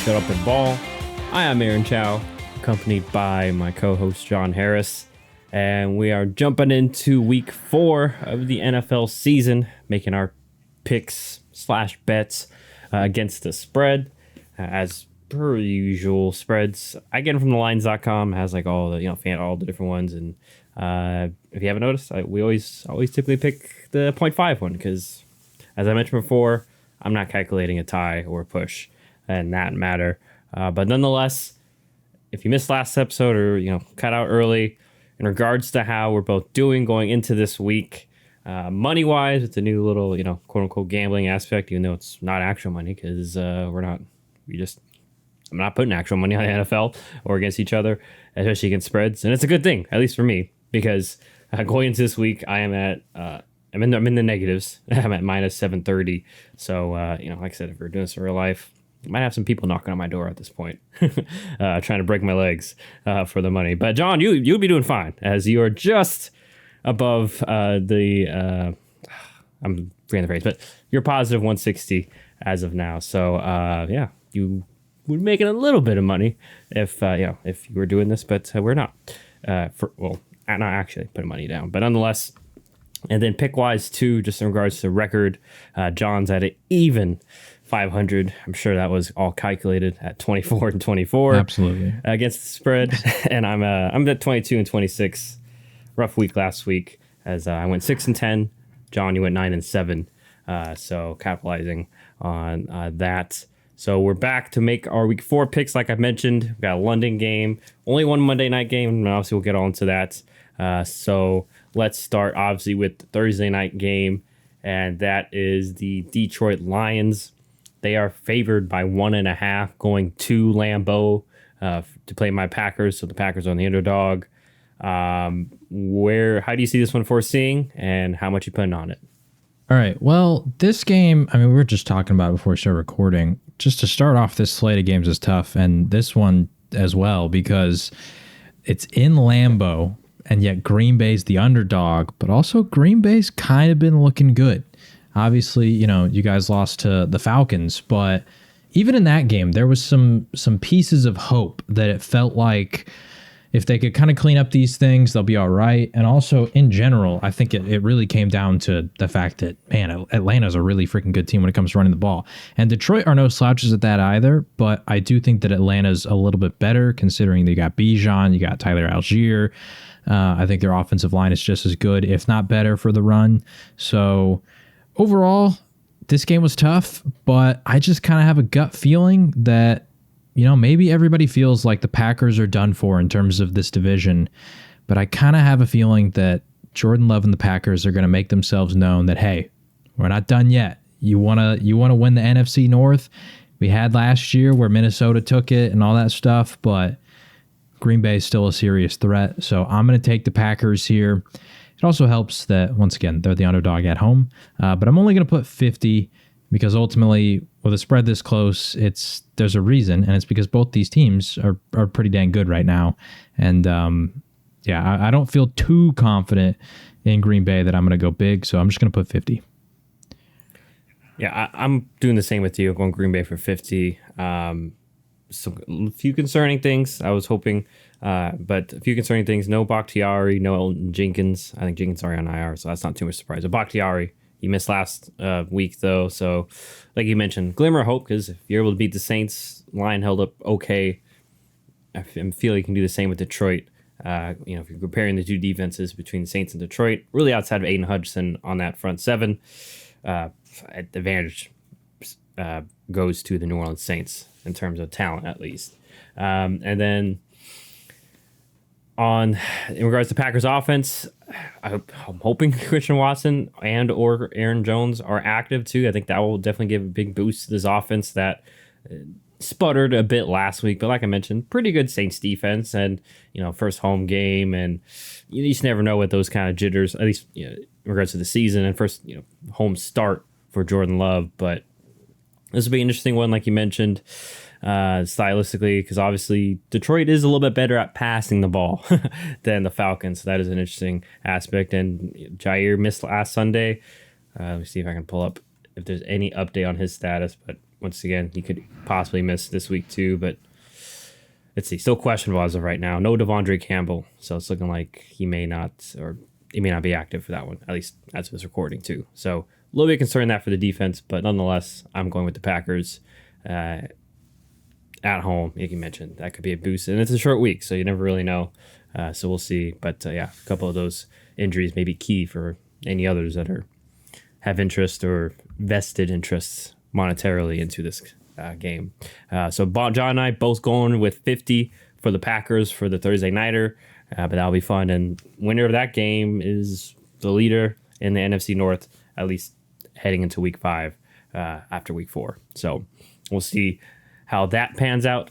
Shut Up and Ball. I am Aaron Chow, accompanied by my co-host John Harris, and we are jumping into week 4 of the NFL season, making our picks / bets against the spread. As per usual, spreads I get them from thelines.com. Has like all the all the different ones, and if you haven't noticed, we always typically pick the 0.5 one because, as I mentioned before, I'm not calculating a tie or a push in that matter. But nonetheless, if you missed last episode or cut out early, in regards to how we're both doing going into this week, money wise, it's a new little quote unquote gambling aspect, even though it's not actual money because I'm not putting actual money on the NFL or against each other, especially against spreads, and it's a good thing, at least for me, because going into this week, I am at I'm in the negatives. I'm at minus 730. So like I said, if we're doing this in real life, I might have some people knocking on my door at this point, trying to break my legs for the money. But John, you'd be doing fine, as you are just above I'm forgetting the phrase, but you're positive 160 as of now. So you would be making a little bit of money if you were doing this, but we're not. Not actually putting money down, but nonetheless. And then pick wise too, just in regards to record, John's at an even 500. I'm sure that was all calculated at 24 and 24. Absolutely. Against the spread. And I'm at 22 and 26. Rough week last week as I went 6 and 10. John, you went 9 and 7. So capitalizing on that. So we're back to make our week 4 picks. Like I mentioned, we've got a London game, only one Monday night game. And obviously we'll get on to that. So let's start obviously with the Thursday night game, and that is the Detroit Lions. They are favored by 1.5 going to Lambeau to play my Packers. So the Packers are on the underdog. How do you see this one foreseeing, and how much you putting on it? All right. Well, this game, we were just talking about it before we started recording. Just to start off, this slate of games is tough, and this one as well, because it's in Lambeau. And yet Green Bay's the underdog, but also Green Bay's kind of been looking good. Obviously, you guys lost to the Falcons, but even in that game, there was some pieces of hope that it felt like if they could kind of clean up these things, they'll be all right. And also, in general, I think it really came down to the fact that, man, Atlanta's a really freaking good team when it comes to running the ball. And Detroit are no slouches at that either, but I do think that Atlanta's a little bit better, considering they got Bijan, you got Tyler Algier. I think their offensive line is just as good, if not better, for the run. So overall, this game was tough, but I just kind of have a gut feeling that, maybe everybody feels like the Packers are done for in terms of this division. But I kind of have a feeling that Jordan Love and the Packers are going to make themselves known that, hey, we're not done yet. You wanna win the NFC North? We had last year where Minnesota took it and all that stuff, but Green Bay is still a serious threat, so I'm going to take the Packers here. It also helps that, once again, they're the underdog at home, but I'm only going to put 50 because ultimately, with a spread this close, there's a reason, and it's because both these teams are pretty dang good right now. And I don't feel too confident in Green Bay that I'm going to go big, so I'm just going to put 50. Yeah, I'm doing the same with you. I'm going Green Bay for 50. A few concerning things I was hoping, but a few concerning things. No Bakhtiari, no Elton Jenkins. I think Jenkins are on IR, so that's not too much surprise. But Bakhtiari, he missed last week though, so like you mentioned, glimmer of hope, because if you're able to beat the Saints, line held up okay. I feel you can do the same with Detroit. If you're comparing the two defenses between the Saints and Detroit, really outside of Aiden Hutchinson on that front seven, advantage goes to the New Orleans Saints in terms of talent, at least. And then in regards to Packers offense, I'm hoping Christian Watson and or Aaron Jones are active too. I think that will definitely give a big boost to this offense that sputtered a bit last week. But like I mentioned, pretty good Saints defense, and first home game, and you just never know what those kind of jitters, at least in regards to the season and first home start for Jordan Love. But this will be an interesting one, like you mentioned, stylistically, because obviously Detroit is a little bit better at passing the ball than the Falcons. So that is an interesting aspect. And Jair missed last Sunday. Let me see if I can pull up if there's any update on his status. But once again, he could possibly miss this week too. But let's see, still questionable as of right now. No Devondre Campbell, so it's looking like he may not be active for that one, at least as of this recording too. So a little bit concerned that for the defense, but nonetheless, I'm going with the Packers at home. Like you mentioned, that could be a boost, and it's a short week, so you never really know. So we'll see. But yeah, a couple of those injuries may be key for any others that have interest or vested interests monetarily into this game. So John and I both going with 50 for the Packers for the Thursday nighter, but that'll be fun. And winner of that game is the leader in the NFC North, at least heading into week 5 after week 4. So we'll see how that pans out.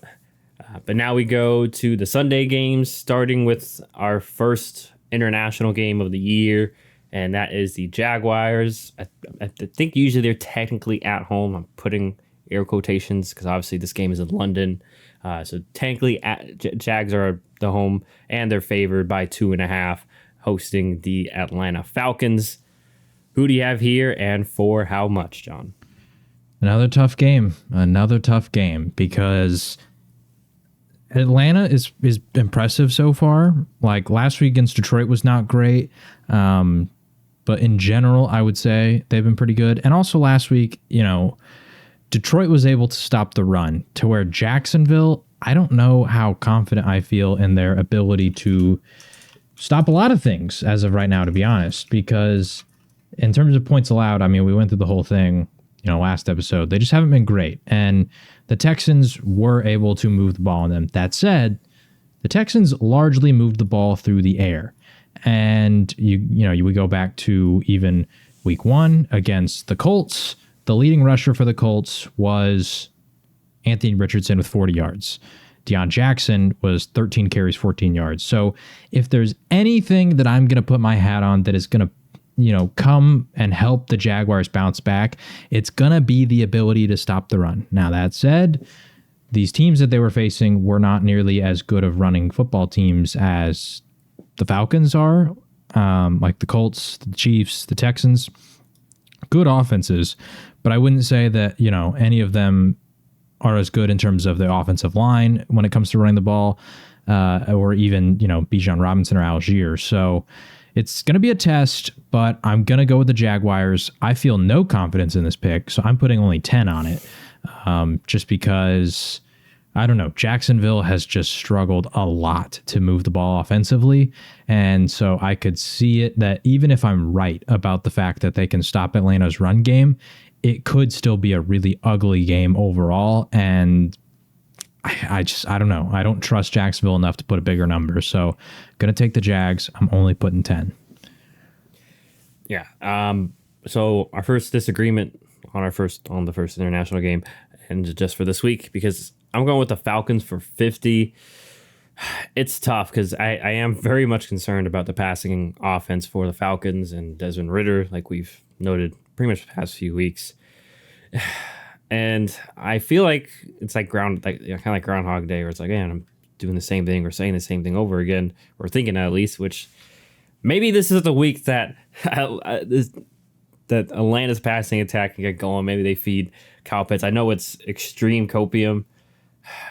But now we go to the Sunday games, starting with our first international game of the year, and that is the Jaguars. I think usually they're technically at home. I'm putting air quotations because obviously this game is in London. So technically Jags are the home, and they're favored by 2.5, hosting the Atlanta Falcons. Who do you have here, and for how much, John? Another tough game because Atlanta is impressive so far. Like last week against Detroit was not great. But in general, I would say they've been pretty good. And also last week, Detroit was able to stop the run, to where Jacksonville, I don't know how confident I feel in their ability to stop a lot of things as of right now, to be honest, because in terms of points allowed, I mean, we went through the whole thing, last episode. They just haven't been great. And the Texans were able to move the ball on them. That said, the Texans largely moved the ball through the air. And we go back to even week 1 against the Colts. The leading rusher for the Colts was Anthony Richardson with 40 yards. Deion Jackson was 13 carries, 14 yards. So if there's anything that I'm going to put my hat on that is going to come and help the Jaguars bounce back, it's going to be the ability to stop the run. Now, that said, these teams that they were facing were not nearly as good of running football teams as the Falcons are, like the Colts, the Chiefs, the Texans. Good offenses, but I wouldn't say that, any of them are as good in terms of the offensive line when it comes to running the ball, or even, Bijan Robinson or Algier. So it's going to be a test, but I'm going to go with the Jaguars. I feel no confidence in this pick, so I'm putting only 10 on it, just because, I don't know, Jacksonville has just struggled a lot to move the ball offensively, and so I could see it that even if I'm right about the fact that they can stop Atlanta's run game, it could still be a really ugly game overall, and I don't know. I don't trust Jacksonville enough to put a bigger number. So going to take the Jags. I'm only putting 10. Yeah. So our first disagreement on the first international game, and just for this week, because I'm going with the Falcons for 50. It's tough because I am very much concerned about the passing offense for the Falcons and Desmond Ridder, like we've noted pretty much the past few weeks. And I feel like it's like kind of like Groundhog Day, where it's like, man, I'm doing the same thing or saying the same thing over again, or thinking at least. Which maybe this is the week that that Atlanta's passing attack can get going. Maybe they feed Kyle Pitts. I know it's extreme copium,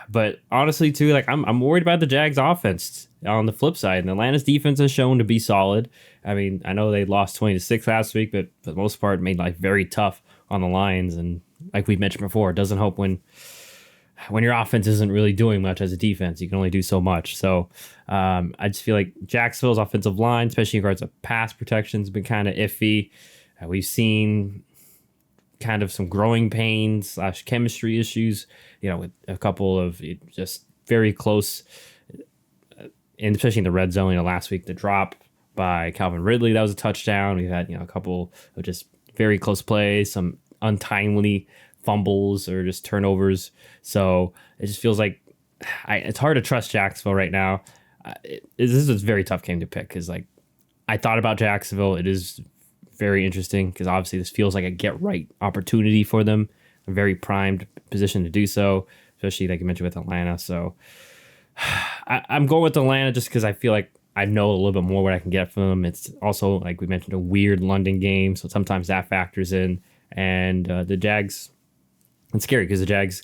but honestly, too, like I'm worried about the Jags' offense on the flip side. And Atlanta's defense has shown to be solid. I mean, I know they lost 20-6 last week, but for the most part, made life very tough on the Lions. And like we've mentioned before, it doesn't help when your offense isn't really doing much as a defense. You can only do so much. So I just feel like Jacksonville's offensive line, especially in regards to pass protection, has been kind of iffy. We've seen kind of some growing pains / chemistry issues, with a couple of just very close, and especially in the red zone. Last week, the drop by Calvin Ridley, that was a touchdown. We've had, a couple of just very close plays, some untimely fumbles or just turnovers. So it just feels like it's hard to trust Jacksonville right now. This is a very tough game to pick because, I thought about Jacksonville. It is very interesting because obviously this feels like a get right opportunity for them. A very primed position to do so, especially like you mentioned with Atlanta. So I'm going with Atlanta just because I feel like I know a little bit more what I can get from them. It's also, like we mentioned, a weird London game, so sometimes that factors in. And the Jags, It's scary because the Jags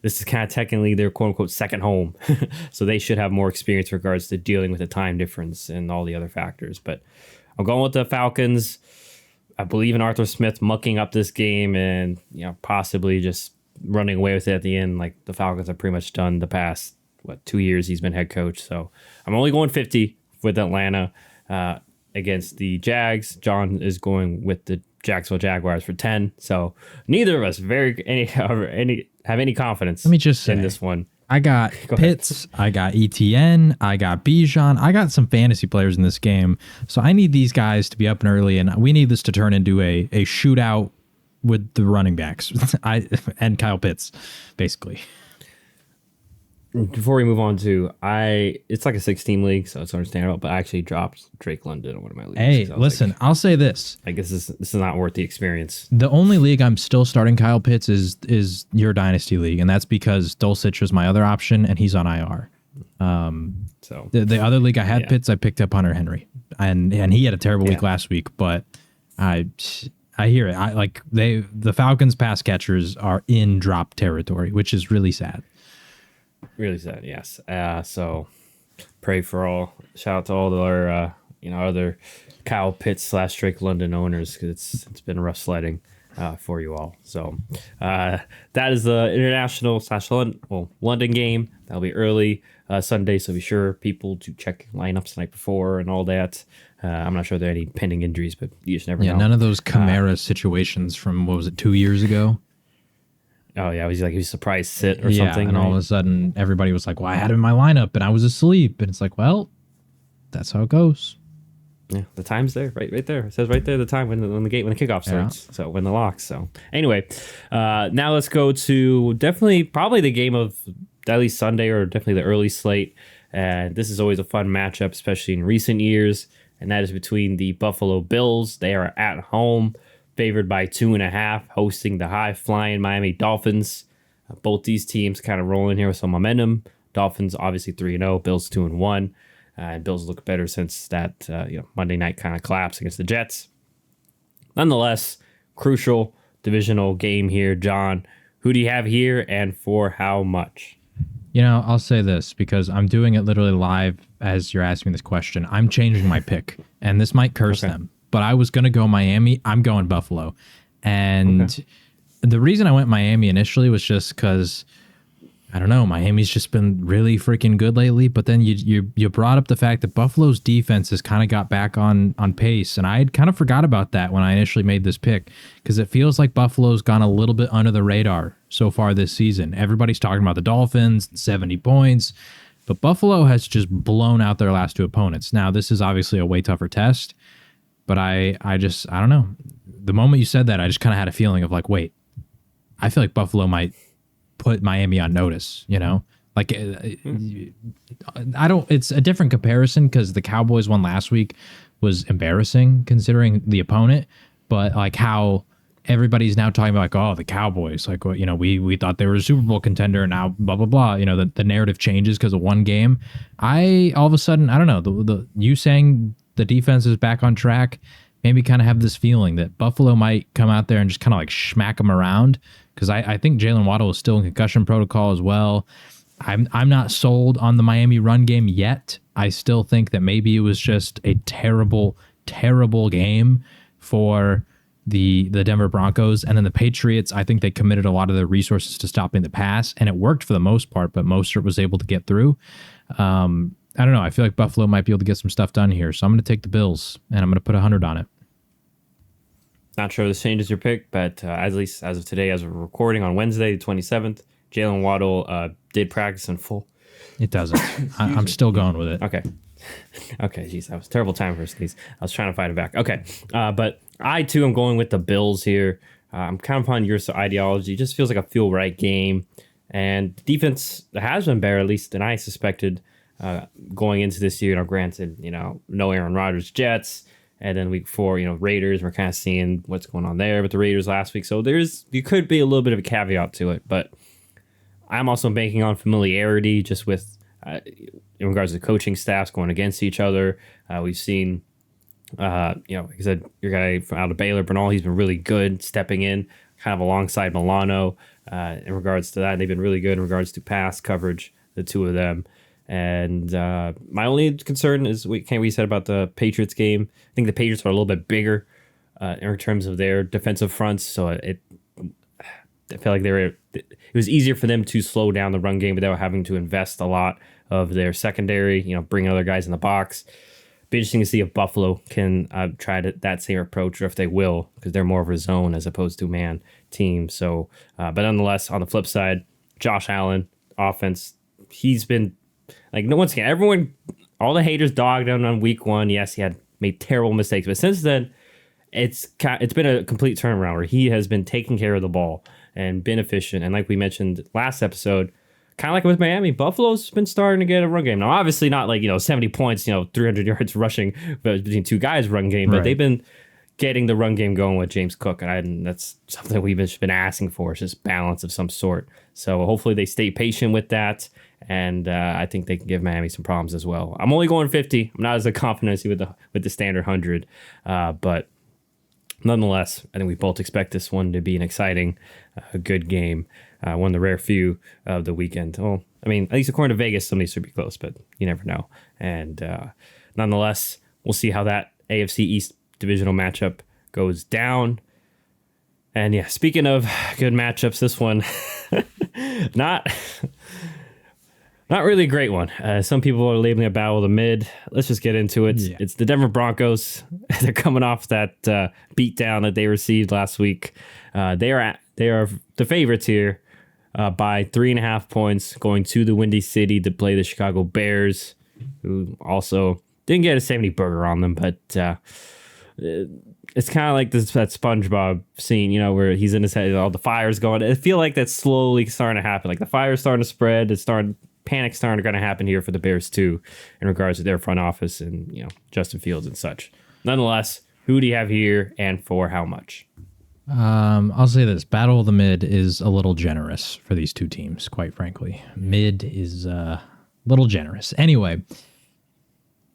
this is kind of technically their quote unquote second home. So they should have more experience in regards to dealing with the time difference and all the other factors. But I'm going with the Falcons. I believe in Arthur Smith mucking up this game and, possibly just running away with it at the end. Like the Falcons have pretty much done the past, 2 years he's been head coach. So I'm only going 50 with Atlanta against the Jags. John is going with the Jacksonville Jaguars for 10. So neither of us have any confidence. Let me just say in this one. I got Pitts, I got ETN, I got Bijan. I got some fantasy players in this game. So I need these guys to be up and early, and we need this to turn into a shootout with the running backs and Kyle Pitts, basically. Before we move on to, it's like a 6-team league, so it's understandable, but I actually dropped Drake London on one of my leagues. Hey, listen, I'll say this. I guess this is not worth the experience. The only league I'm still starting Kyle Pitts is your Dynasty League, and that's because Dulcich was my other option, and he's on IR. So the other league I had Pitts, I picked up Hunter Henry, and he had a terrible week last week, but I hear it. The Falcons pass catchers are in drop territory, which is really sad. Really sad, yes. So pray for all. Shout out to all our other Kyle Pitts / Drake London owners, because it's been rough sledding for you all. So that is the international / London game. That'll be early Sunday, so be sure people to check lineups the night before and all that. I'm not sure there are any pending injuries, but you just never know. None of those Kamara situations from 2 years ago. Oh yeah, he was surprised sit or something, and all of a sudden everybody was like, "Well, I had him in my lineup and I was asleep," and it's like, "Well, that's how it goes." Yeah, the time's there, right there. It says right there the time when the kickoff starts. So when the locks. So anyway, now let's go to probably the game of at least Sunday, or definitely the early slate. And this is always a fun matchup, especially in recent years, and that is between the Buffalo Bills. They are at home, favored by 2.5, hosting the high-flying Miami Dolphins. Both these teams kind of rolling here with some momentum. Dolphins obviously 3-0, Bills 2-1. And Bills look better since that Monday night kind of collapse against the Jets. Nonetheless, crucial divisional game here. John, who do you have here and for how much? I'll say this because I'm doing it literally live as you're asking me this question. I'm changing my pick, and this might curse them. But I was going to go Miami. I'm going Buffalo. And the reason I went Miami initially was just because, I don't know, Miami's just been really freaking good lately. But then you brought up the fact that Buffalo's defense has kind of got back on pace. And I had kind of forgot about that when I initially made this pick, because it feels like Buffalo's gone a little bit under the radar so far this season. Everybody's talking about the Dolphins, 70 points. But Buffalo has just blown out their last two opponents. Now, this is obviously a way tougher test. But I don't know. The moment you said that, I just kind of had a feeling of like, wait, I feel like Buffalo might put Miami on notice, Like, it's a different comparison because the Cowboys one last week was embarrassing considering the opponent. But like how everybody's now talking about like, oh, the Cowboys, like, we thought they were a Super Bowl contender, and now blah, blah, blah. The narrative changes because of one game. All of a sudden, I don't know, you saying the defense is back on track made me kind of have this feeling that Buffalo might come out there and just kind of like smack them around, because I think Jalen Waddle is still in concussion protocol as well. I'm not sold on the Miami run game yet. I still think that maybe it was just a terrible, terrible game for the Denver Broncos. And then the Patriots, I think they committed a lot of their resources to stopping the pass, and it worked for the most part, but Mostert was able to get through. I don't know. I feel like Buffalo might be able to get some stuff done here. So I'm going to take the Bills, and I'm going to put 100 on it. Not sure this changes your pick, but at least as of today, as we're recording on Wednesday, the 27th, Jalen Waddle did practice in full. It doesn't. I'm still going with it. Okay, geez, that was a terrible time for a sneeze. I was trying to fight it back. Okay, but I, too, am going with the Bills here. I'm kind of on your ideology. It just feels like a feel-right game. And defense has been better, at least, than I suspected going into this year. Granted, no Aaron Rodgers Jets. And then week 4, Raiders, we're kind of seeing what's going on there with the Raiders last week. So there could be a little bit of a caveat to it. But I'm also banking on familiarity just with in regards to coaching staffs going against each other. We've seen, like I said, your guy from out of Baylor, Bernal, he's been really good stepping in. kind of alongside Milano in regards to that. They've been really good in regards to pass coverage, the two of them. And my only concern is we said about the Patriots game. I think the Patriots are a little bit bigger in terms of their defensive fronts, so I felt like it was easier for them to slow down the run game without having to invest a lot of their secondary, bring other guys in the box. Be interesting to see if Buffalo can try that same approach, or if they will, because they're more of a zone as opposed to man team. So, but nonetheless, on the flip side, Josh Allen offense, he's been like, no, once again, all the haters dogged him on week 1. Yes, he had made terrible mistakes, but since then, it's been a complete turnaround where he has been taking care of the ball and been efficient. And like we mentioned last episode, kind of like with Miami, Buffalo's been starting to get a run game. Now, obviously not like, 70 points, 300 yards rushing between two guys run game, but they've been getting the run game going with James Cook. And that's something we've been asking for, is just balance of some sort. So hopefully they stay patient with that. And I think they can give Miami some problems as well. I'm only going 50. I'm not as confident with the standard 100. But nonetheless, I think we both expect this one to be an exciting, good game. One of the rare few of the weekend. Well, I mean, at least according to Vegas, some of these should be close, but you never know. And nonetheless, we'll see how that AFC East divisional matchup goes down. And yeah, speaking of good matchups, this one, not really a great one. Some people are labeling it battle of the mid. Let's just get into it. Yeah. It's the Denver Broncos. They're coming off that beatdown that they received last week. They are the favorites here by 3.5 points, going to the Windy City to play the Chicago Bears, who also didn't get a 70 burger on them, but it's kind of like that SpongeBob scene, where he's in his head, all the fire's going. I feel like that's slowly starting to happen. Like the fire's starting to spread. Panic's starting to happen here for the Bears too, in regards to their front office and Justin Fields and such. Nonetheless, who do you have here, and for how much? I'll say this: battle of the mid is a little generous for these two teams. Quite frankly, mid is a little generous. Anyway,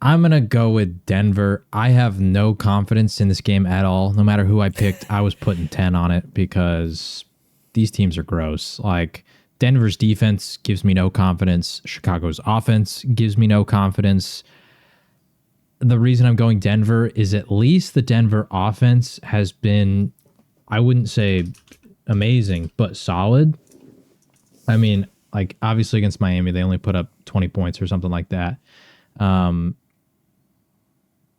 I'm gonna go with Denver. I have no confidence in this game at all. No matter who I picked, I was putting 10 on it because these teams are gross. Like, Denver's defense gives me no confidence. Chicago's offense gives me no confidence. The reason I'm going Denver is at least the Denver offense has been, I wouldn't say amazing, but solid. I mean, like, obviously against Miami, they only put up 20 points or something like that.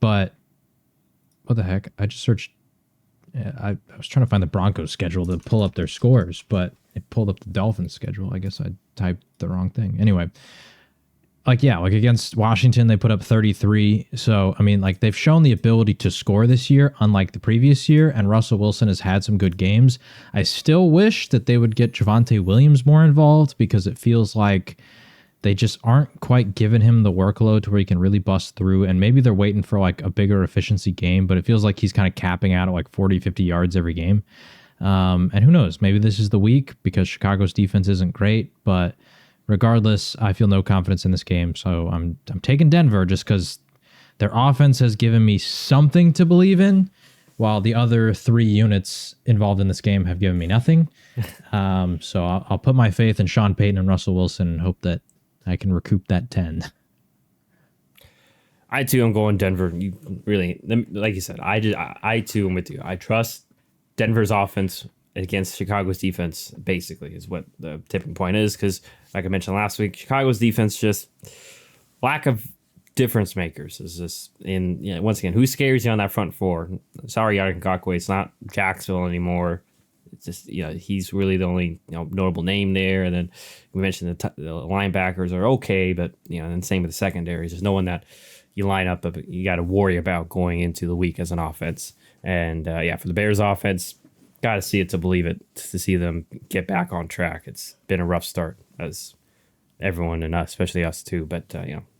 But what the heck? I just searched. I was trying to find the Broncos schedule to pull up their scores, but it pulled up the Dolphins schedule. I guess I typed the wrong thing. Anyway, like against Washington, they put up 33. So, I mean, like, they've shown the ability to score this year, unlike the previous year, and Russell Wilson has had some good games. I still wish that they would get Javonte Williams more involved, because it feels like they just aren't quite giving him the workload to where he can really bust through. And maybe they're waiting for like a bigger efficiency game, but it feels like he's kind of capping out at like 40, 50 yards every game. And who knows, maybe this is the week, because Chicago's defense isn't great, but regardless, I feel no confidence in this game. So I'm taking Denver just because their offense has given me something to believe in, while the other 3 units involved in this game have given me nothing. So I'll put my faith in Sean Payton and Russell Wilson and hope that I can recoup that 10. I too am going Denver. You really, like you said, I too am with you. I trust Denver's offense against Chicago's defense, basically, is what the tipping point is. Because, like I mentioned last week, Chicago's defense just lack of difference makers is just once again, who scares you on that front four? Sorry, Yannick Ngakoue, it's not Jacksonville anymore. It's just, he's really the only notable name there. And then we mentioned the linebackers are okay, but and then same with the secondaries. There's no one that you line up, but you got to worry about going into the week as an offense. And for the Bears offense, got to see it to believe it, to see them get back on track. It's been a rough start, as everyone, and us, especially us too. But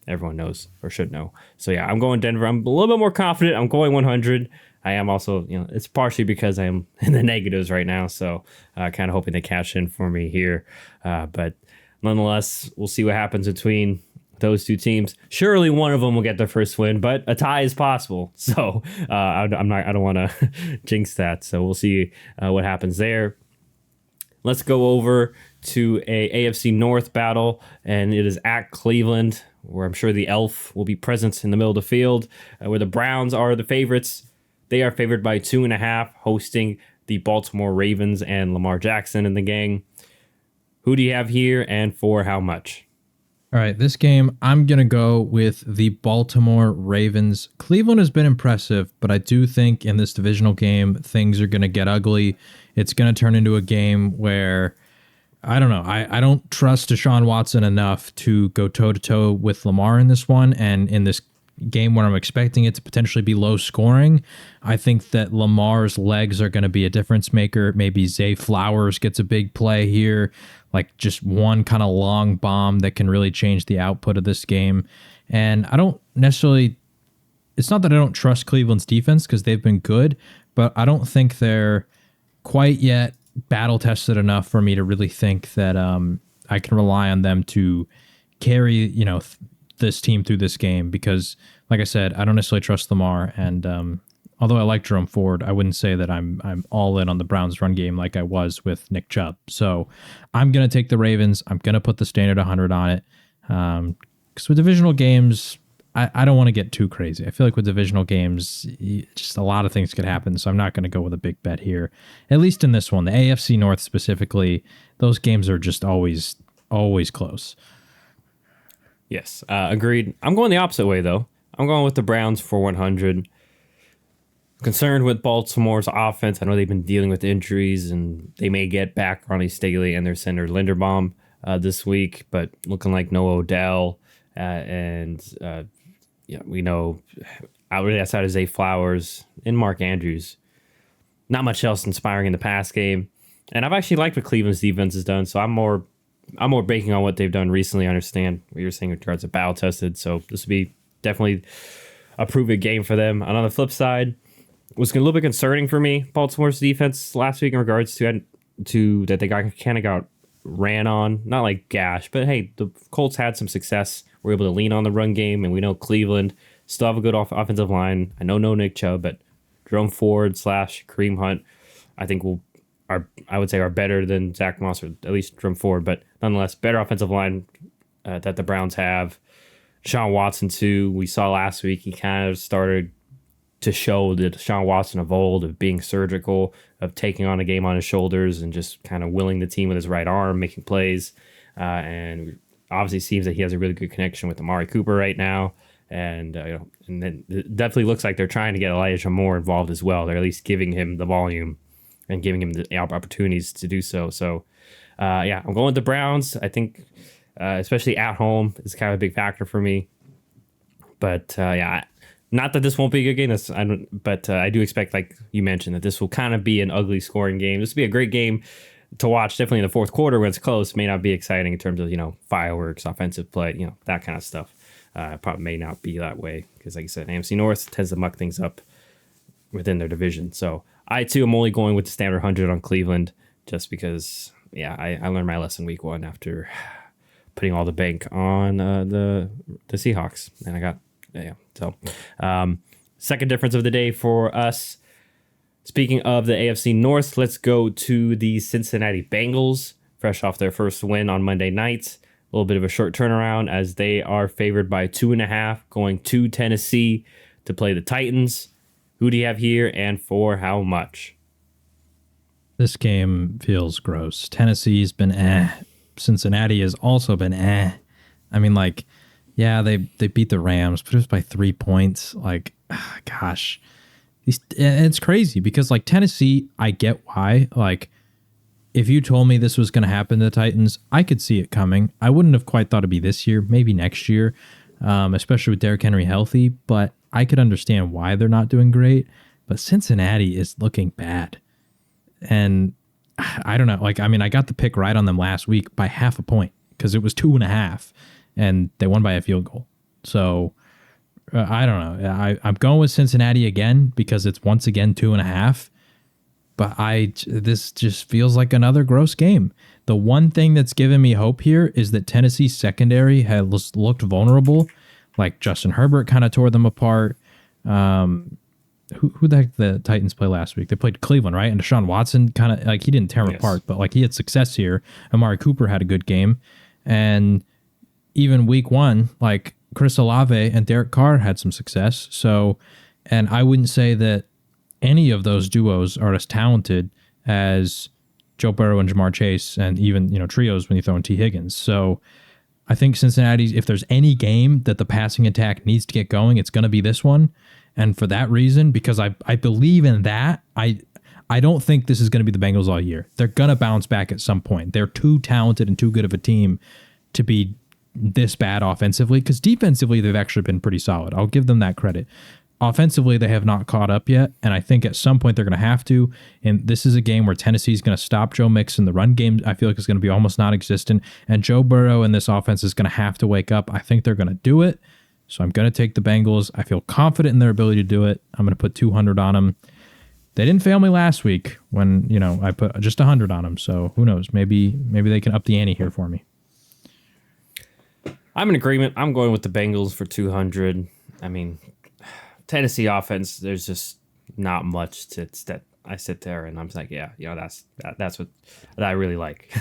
everyone knows, or should know. So yeah, I'm going Denver. I'm a little bit more confident. I'm going 100. I am also, it's partially because I am in the negatives right now. So kind of hoping they cash in for me here. But nonetheless, we'll see what happens between those two teams. Surely one of them will get their first win, but a tie is possible. So I don't want to jinx that. So we'll see what happens there. Let's go over to a AFC North battle, and it is at Cleveland, where I'm sure the Elf will be present in the middle of the field, where the Browns are the favorites. They are favored by 2.5, hosting the Baltimore Ravens and Lamar Jackson and the gang. Who do you have here, and for how much? All right, this game, I'm going to go with the Baltimore Ravens. Cleveland has been impressive, but I do think in this divisional game, things are going to get ugly. It's going to turn into a game where, I don't know, I don't trust Deshaun Watson enough to go toe-to-toe with Lamar in this one, and in this game where I'm expecting it to potentially be low scoring, I think that Lamar's legs are going to be a difference maker. Maybe Zay Flowers gets a big play here, like just one kind of long bomb that can really change the output of this game. And I don't necessarily, it's not that I don't trust Cleveland's defense because they've been good, but I don't think they're quite yet battle tested enough for me to really think that I can rely on them to carry, this team through this game, because like I said, I don't necessarily trust Lamar, and although I like Jerome Ford, I wouldn't say that I'm all in on the Browns run game like I was with Nick Chubb. So I'm going to take the Ravens. I'm going to put the standard 100 on it. Because with divisional games, I don't want to get too crazy. I feel like with divisional games, just a lot of things could happen. So I'm not going to go with a big bet here, at least in this one. The AFC North specifically, those games are just always close. Yes, agreed. I'm going the opposite way, though. I'm going with the Browns for 100. Concerned with Baltimore's offense. I know they've been dealing with injuries, and they may get back Ronnie Staley and their center Linderbaum this week, but looking like no Odell. We know outside of Zay Flowers and Mark Andrews, not much else inspiring in the pass game. And I've actually liked what Cleveland's defense has done, so I'm more banking on what they've done recently. I understand what you're saying in regards to battle tested, so this will be definitely a proven game for them. And on the flip side, it was a little bit concerning for me, Baltimore's defense last week in regards to that they got ran on, not like gash, but hey, the Colts had some success. We're able to lean on the run game, and we know Cleveland still have a good offensive line. I know no Nick Chubb, but Jerome Ford / Kareem Hunt, I think are better than Zach Moss, or at least Jerome Ford, but nonetheless, better offensive line that the Browns have. Deshaun Watson, too, we saw last week, he kind of started to show the Deshaun Watson of old, of being surgical, of taking on a game on his shoulders and just kind of willing the team with his right arm, making plays. And obviously seems that he has a really good connection with Amari Cooper right now. And then it definitely looks like they're trying to get Elijah Moore involved as well. They're at least giving him the volume and giving him the opportunities to do so. So, I'm going with the Browns. I think, especially at home, is kind of a big factor for me. But, not that this won't be a good game, but I do expect, like you mentioned, that this will kind of be an ugly scoring game. This will be a great game to watch, definitely in the fourth quarter when it's close. May not be exciting in terms of, fireworks, offensive play, that kind of stuff. Probably may not be that way because, like I said, AFC North tends to muck things up within their division. So I, too, am only going with the standard 100 on Cleveland just because, I learned my lesson week 1 after putting all the bank on the Seahawks. And I got, So second difference of the day for us. Speaking of the AFC North, let's go to the Cincinnati Bengals, fresh off their first win on Monday night. A little bit of a short turnaround as they are favored by 2.5, going to Tennessee to play the Titans. Who do you have here, and for how much? This game feels gross. Tennessee's been Cincinnati has also been I mean, they beat the Rams, but it was by 3 points. Gosh. It's crazy because, Tennessee, I get why. If you told me this was going to happen to the Titans, I could see it coming. I wouldn't have quite thought it'd be this year, maybe next year, especially with Derrick Henry healthy, but I could understand why they're not doing great. But Cincinnati is looking bad. And I don't know. I got the pick right on them last week by 0.5 point because it was 2.5, and they won by a field goal. So I don't know. I'm going with Cincinnati again because it's once again 2.5. but this just feels like another gross game. The one thing that's given me hope here is that Tennessee's secondary has looked vulnerable. Like Justin Herbert kind of tore them apart. Who the heck the Titans play last week? They played Cleveland, right? And Deshaun Watson kind of like he didn't tear them apart, but like he had success here. Amari Cooper had a good game, and even week 1, like Chris Olave and Derek Carr had some success. So, and I wouldn't say that any of those duos are as talented as Joe Burrow and Jamar Chase, and even trios when you throw in T. Higgins. So I think Cincinnati, if there's any game that the passing attack needs to get going, it's going to be this one. And for that reason, because I believe in that, I don't think this is going to be the Bengals all year. They're going to bounce back at some point. They're too talented and too good of a team to be this bad offensively, because defensively, they've actually been pretty solid. I'll give them that credit. Offensively, they have not caught up yet, and I think at some point they're going to have to. And this is a game where Tennessee's going to stop Joe Mixon. The run game, I feel like, is going to be almost non-existent, and Joe Burrow and this offense is going to have to wake up. I think they're going to do it. So I'm going to take the Bengals. I feel confident in their ability to do it. I'm going to put 200 on them. They didn't fail me last week when, I put just 100 on them. So who knows? Maybe they can up the ante here for me. I'm in agreement. I'm going with the Bengals for 200. I mean, Tennessee offense, there's just not much that I sit there and I'm like, yeah, that's what I really like.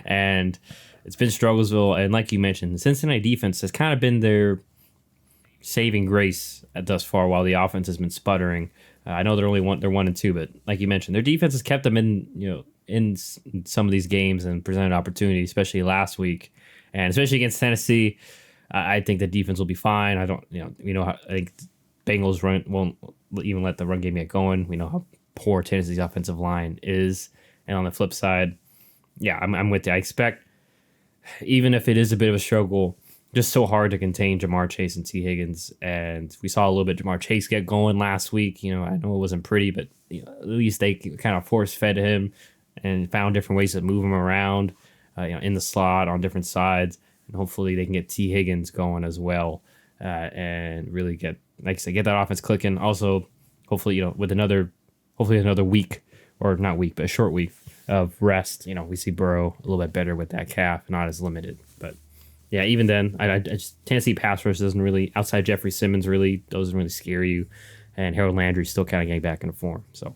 And it's been Strugglesville. And like you mentioned, the Cincinnati defense has kind of been their saving grace thus far while the offense has been sputtering. I know they're 1-2, but like you mentioned, their defense has kept them in some of these games and presented opportunities, especially last week, and especially against Tennessee. I think the defense will be fine. I think Bengals won't even let the run game get going. We know how poor Tennessee's offensive line is, and on the flip side, yeah, I'm with you. I expect, even if it is a bit of a struggle, just so hard to contain Jamar Chase and T. Higgins. And we saw a little bit Jamar Chase get going last week. I know it wasn't pretty, but at least they kind of force-fed him and found different ways to move him around, in the slot on different sides. And hopefully they can get T. Higgins going as well, and really get that offense clicking. Also, hopefully, with another week, or not week, but a short week of rest, we see Burrow a little bit better with that calf, not as limited. But yeah, even then, I just Tennessee pass rush doesn't really, outside Jeffrey Simmons, really doesn't really scare you, and Harold Landry's still kind of getting back into form. So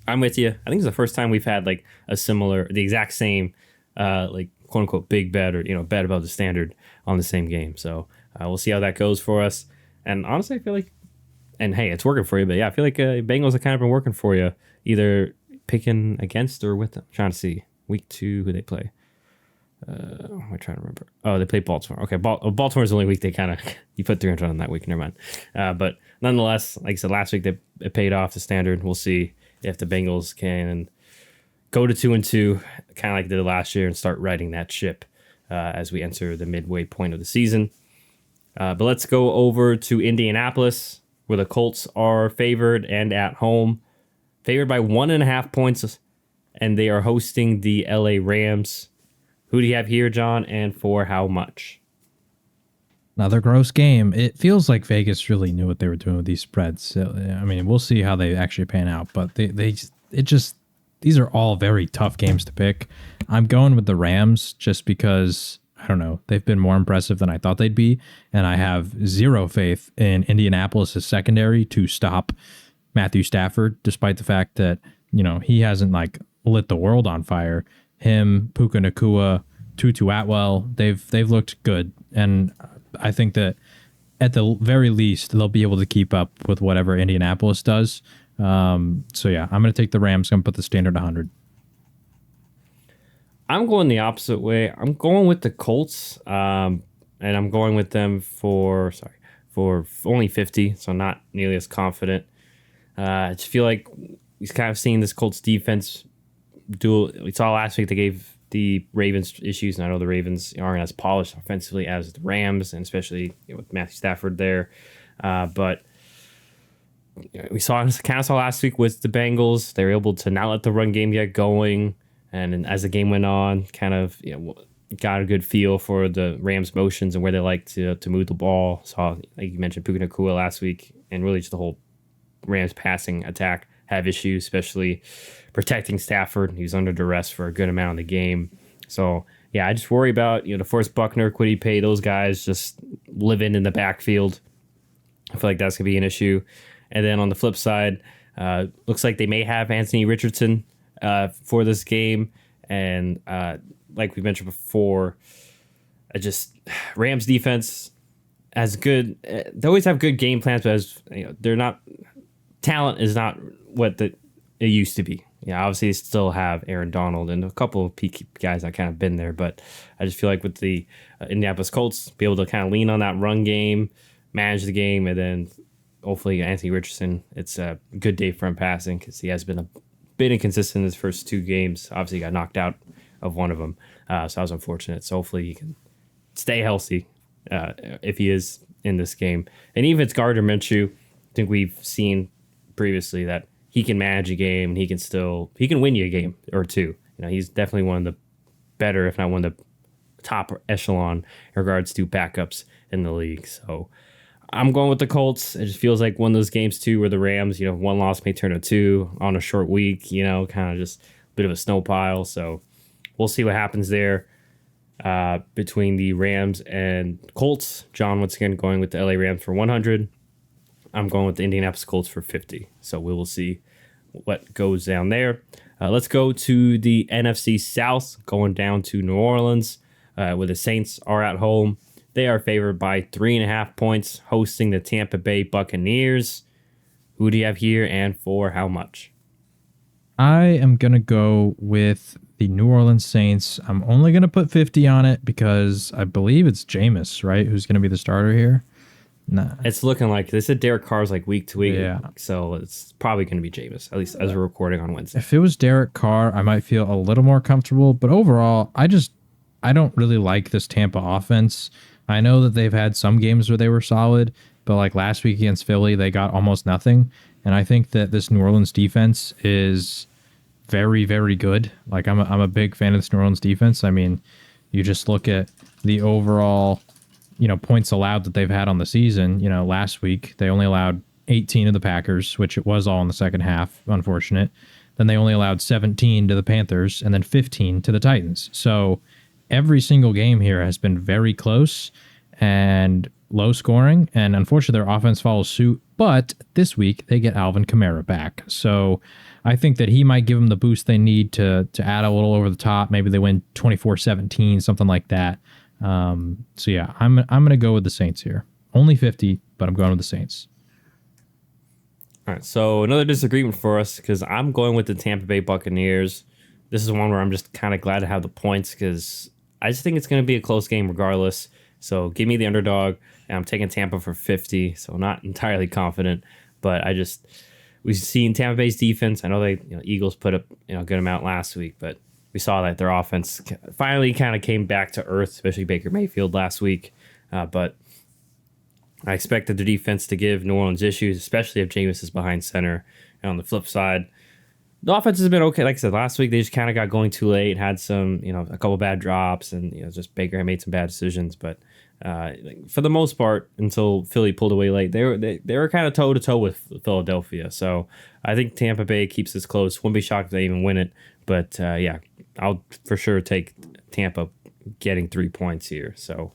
I'm with you. I think it's the first time we've had like the exact same, like quote unquote big bet, or bet above the standard on the same game. So we'll see how that goes for us. And honestly, I feel like, and hey, it's working for you, but yeah, I feel like Bengals have kind of been working for you, either picking against or with them. I'm trying to see week 2 who they play. Am I trying to remember? Oh, they play Baltimore. Okay, Baltimore's the only week they kind of you put 300 on that week. Never mind. But nonetheless, like I said, last week it paid off the standard. We'll see if the Bengals can go to 2-2, kind of like they did last year, and start riding that ship as we enter the midway point of the season. But let's go over to Indianapolis, where the Colts are favored and at home, favored by 1.5 points, and they are hosting the LA Rams. Who do you have here, John, and for how much? Another gross game. It feels like Vegas really knew what they were doing with these spreads. I mean, we'll see how they actually pan out, but these are all very tough games to pick. I'm going with the Rams just because, I don't know, they've been more impressive than I thought they'd be, and I have zero faith in Indianapolis' secondary to stop Matthew Stafford, despite the fact that, he hasn't like lit the world on fire. Him, Puka Nacua, Tutu Atwell, they've looked good, and I think that at the very least they'll be able to keep up with whatever Indianapolis does. So yeah, I'm going to take the Rams. I'm going to put the standard 100. I'm going the opposite way. I'm going with the Colts, and I'm going with them for only 50, so not nearly as confident. I just feel like we've kind of seen this Colts defense we saw last week they gave the Ravens issues, and I know the Ravens aren't as polished offensively as the Rams, and especially with Matthew Stafford there. But we kind of saw last week with the Bengals, they were able to not let the run game get going, and as the game went on, kind of got a good feel for the Rams' motions and where they like to move the ball. Saw, like you mentioned, Puka Nacua last week, and really just the whole Rams passing attack have issues, especially protecting Stafford. He was under duress for a good amount of the game. So, yeah, I just worry about, DeForest Buckner, Kwity Paye, those guys just living in the backfield. I feel like that's going to be an issue. And then on the flip side, looks like they may have Anthony Richardson for this game. And like we mentioned before, Rams defense has good. They always have good game plans, but they're not. Talent is not what it used to be. Obviously they still have Aaron Donald and a couple of peak guys that kind of been there, but I just feel like with the Indianapolis Colts, be able to kind of lean on that run game, manage the game, and then hopefully Anthony Richardson. It's a good day for him passing because he has been a bit inconsistent in his first 2 games. Obviously, he got knocked out of one of them, so that was unfortunate. So hopefully he can stay healthy if he is in this game. And even if it's Gardner Minshew, I think we've seen previously that he can manage a game and he can win you a game or two. He's definitely one of the better, if not one of the top echelon in regards to backups in the league. So I'm going with the Colts. It just feels like one of those games too where the Rams, one loss may turn to 2 on a short week, kind of just a bit of a snow pile. So we'll see what happens there between the Rams and Colts. John, once again, going with the LA Rams for 100. I'm going with the Indianapolis Colts for 50. So we will see what goes down there. Let's go to the NFC South, going down to New Orleans, where the Saints are at home. They are favored by 3.5 points, hosting the Tampa Bay Buccaneers. Who do you have here and for how much? I am going to go with the New Orleans Saints. I'm only going to put 50 on it because I believe it's Jameis, right, who's going to be the starter here. Nah. It's looking like they said Derek Carr's like week to week, so it's probably going to be Jameis, at least as we're recording on Wednesday. If it was Derek Carr, I might feel a little more comfortable, but overall, I don't really like this Tampa offense. I know that they've had some games where they were solid, but like last week against Philly, they got almost nothing, and I think that this New Orleans defense is very, very good. Like I'm a big fan of this New Orleans defense. I mean, you just look at the overall points allowed that they've had on the season. Last week they only allowed 18 to the Packers, which it was all in the second half, unfortunate. Then they only allowed 17 to the Panthers and then 15 to the Titans. So every single game here has been very close and low scoring, and unfortunately their offense follows suit. But this week they get Alvin Kamara back. So I think that he might give them the boost they need to add a little over the top. Maybe they win 24-17, something like that. So yeah, I'm going to go with the Saints here. Only 50, but I'm going with the Saints. All right, so another disagreement for us because I'm going with the Tampa Bay Buccaneers. This is one where I'm just kind of glad to have the points because I just think it's going to be a close game regardless. So give me the underdog, and I'm taking Tampa for 50. So not entirely confident, but we've seen Tampa Bay's defense. I know they Eagles put up a good amount last week, but we saw that their offense finally kind of came back to earth, especially Baker Mayfield last week. But I expected the defense to give New Orleans issues, especially if Jameis is behind center. And on the flip side, the offense has been okay. Like I said, last week they just kind of got going too late, had some, a couple bad drops, and just Baker had made some bad decisions. But for the most part, until Philly pulled away late, they were kind of toe to toe with Philadelphia. So I think Tampa Bay keeps this close. Wouldn't be shocked if they even win it. But yeah, I'll for sure take Tampa getting 3 points here. So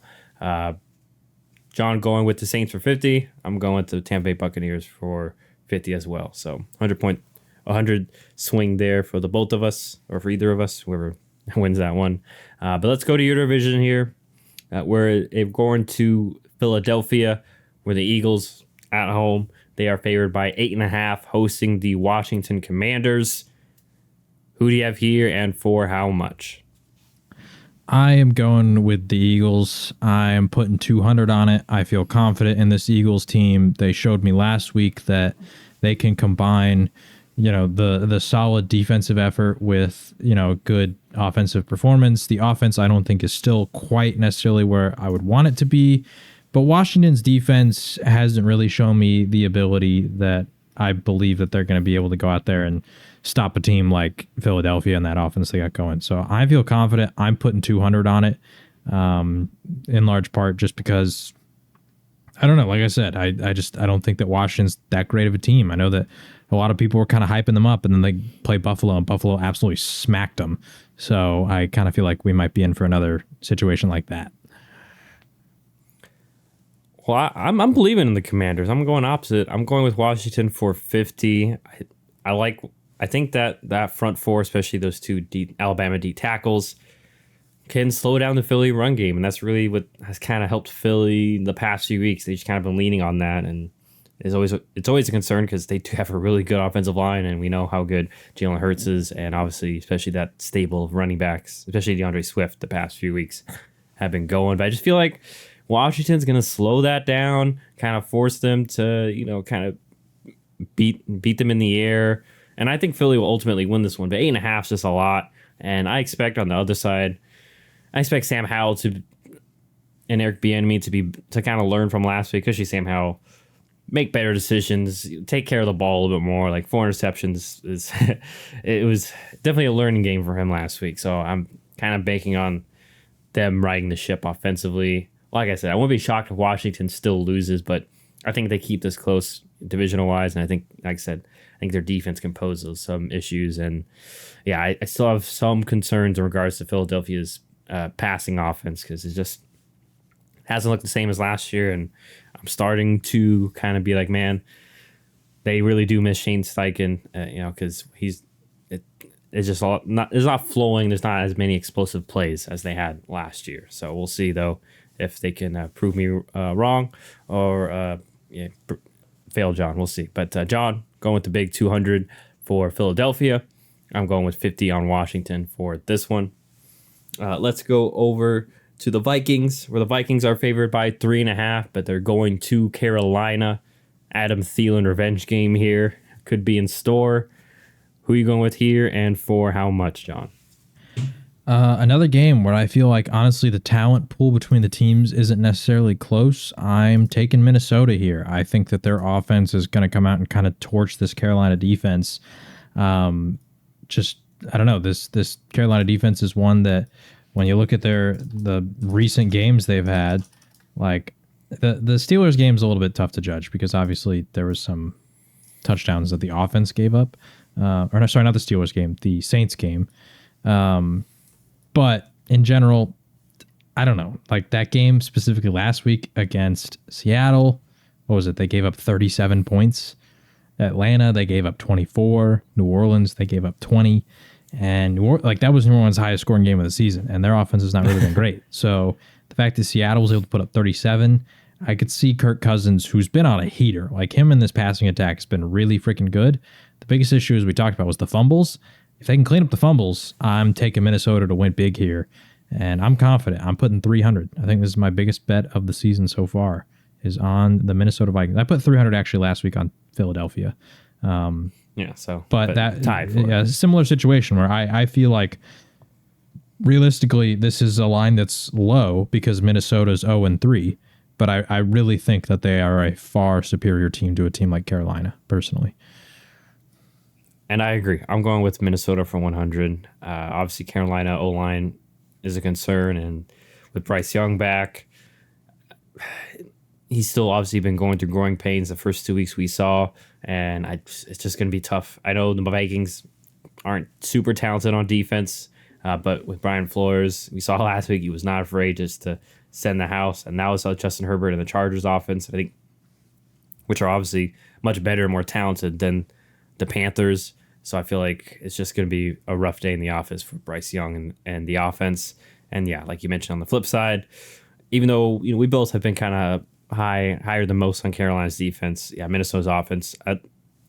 John going with the Saints for 50. I'm going with the Tampa Bay Buccaneers for 50 as well. So 100 swing there for the both of us, or for either of us, whoever wins that one. But let's go to your division here, where they're going to Philadelphia, where the Eagles at home. They are favored by 8.5, hosting the Washington Commanders. Who do you have here and for how much? I am going with the Eagles. I am putting 200 on it. I feel confident in this Eagles team. They showed me last week that they can combine, the solid defensive effort with, good offensive performance. The offense I don't think is still quite necessarily where I would want it to be, but Washington's defense hasn't really shown me the ability that I believe that they're going to be able to go out there and stop a team like Philadelphia and that offense they got going. So I feel confident. I'm putting 200 on it, in large part just because I don't know. Like I said, I don't think that Washington's that great of a team. I know that a lot of people were kind of hyping them up, and then they play Buffalo, and Buffalo absolutely smacked them. So I kind of feel like we might be in for another situation like that. Well, I'm believing in the Commanders. I'm going opposite. I'm going with Washington for 50. I think that front four, especially those two Alabama D tackles, can slow down the Philly run game, and that's really what has kind of helped Philly the past few weeks. They've just kind of been leaning on that, and it's always a concern because they do have a really good offensive line, and we know how good Jalen Hurts is, and obviously, especially that stable of running backs, especially DeAndre Swift, the past few weeks have been going. But I just feel like Washington's going to slow that down, kind of force them to, kind of beat them in the air. And I think Philly will ultimately win this one, but 8.5 is just a lot. And I expect on the other side, I expect Sam Howell and Eric Bieniemy to kind of learn from last week, especially Sam Howell, make better decisions, take care of the ball a little bit more. Like 4 interceptions it was definitely a learning game for him last week. So I'm kind of banking on them riding the ship offensively. Like I said, I wouldn't be shocked if Washington still loses, but I think they keep this close divisional wise. And I think, like I said, I think their defense can pose some issues. And yeah, I still have some concerns in regards to Philadelphia's passing offense because it just hasn't looked the same as last year. And I'm starting to kind of be like, man, they really do miss Shane Steichen, because it's just it's not flowing. There's not as many explosive plays as they had last year. So we'll see, though, if they can prove me wrong or fail John. We'll see. But John, going with the big 200 for Philadelphia. I'm going with 50 on Washington for this one. Let's go over to the Vikings, where the Vikings are favored by 3.5, but they're going to Carolina. Adam Thielen revenge game here could be in store. Who are you going with here, and for how much, John? Another game where I feel like, honestly, the talent pool between the teams isn't necessarily close. I'm taking Minnesota here. I think that their offense is going to come out and kind of torch this Carolina defense. I don't know. This Carolina defense is one that, when you look at the recent games they've had, like the Steelers game is a little bit tough to judge because obviously there was some touchdowns that the offense gave up. Not the Steelers game, the Saints game. But in general, I don't know. Like that game specifically last week against Seattle, what was it? They gave up 37 points. Atlanta, they gave up 24. New Orleans, they gave up 20. And that was New Orleans' highest scoring game of the season, and their offense has not really been great. So the fact that Seattle was able to put up 37, I could see Kirk Cousins, who's been on a heater, like him in this passing attack has been really freaking good. The biggest issue, as we talked about, was the fumbles. If they can clean up the fumbles, I'm taking Minnesota to win big here, and I'm confident. I'm putting 300. I think this is my biggest bet of the season so far, is on the Minnesota Vikings. I put 300 actually last week on Philadelphia. But that tied for a similar situation where I feel like realistically this is a line that's low because Minnesota's 0-3, but I really think that they are a far superior team to a team like Carolina, personally. And I agree. I'm going with Minnesota for 100. Obviously, Carolina O-line is a concern, and with Bryce Young back, he's still obviously been going through growing pains the first 2 weeks we saw, and it's just going to be tough. I know the Vikings aren't super talented on defense, but with Brian Flores, we saw last week he was not afraid just to send the house, and now it's Justin Herbert and the Chargers offense, I think, which are obviously much better and more talented than the Panthers. So I feel like it's just going to be a rough day in the office for Bryce Young and the offense. And yeah, like you mentioned on the flip side, even though we both have been kind of higher than most on Carolina's defense, yeah, Minnesota's offense,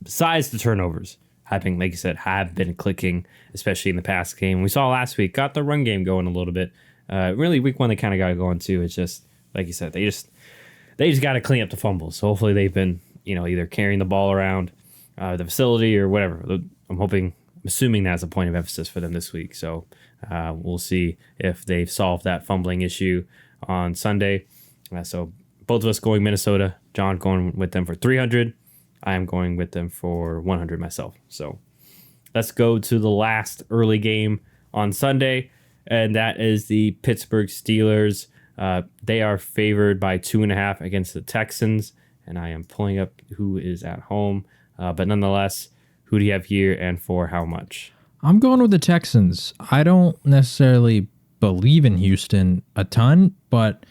besides the turnovers, like you said, have been clicking, especially in the past game. We saw last week, got the run game going a little bit. Really, week one they kind of got it going too. It's just like you said, they just got to clean up the fumbles. So hopefully they've been either carrying the ball around the facility or whatever. I'm assuming that's a point of emphasis for them this week. So we'll see if they've solved that fumbling issue on Sunday. So both of us going Minnesota. John going with them for 300. I am going with them for 100 myself. So let's go to the last early game on Sunday, and that is the Pittsburgh Steelers They are favored by 2.5 against the Texans, and I am pulling up who is at home. But nonetheless, who do you have here and for how much? I'm going with the Texans. I don't necessarily believe in Houston a ton, but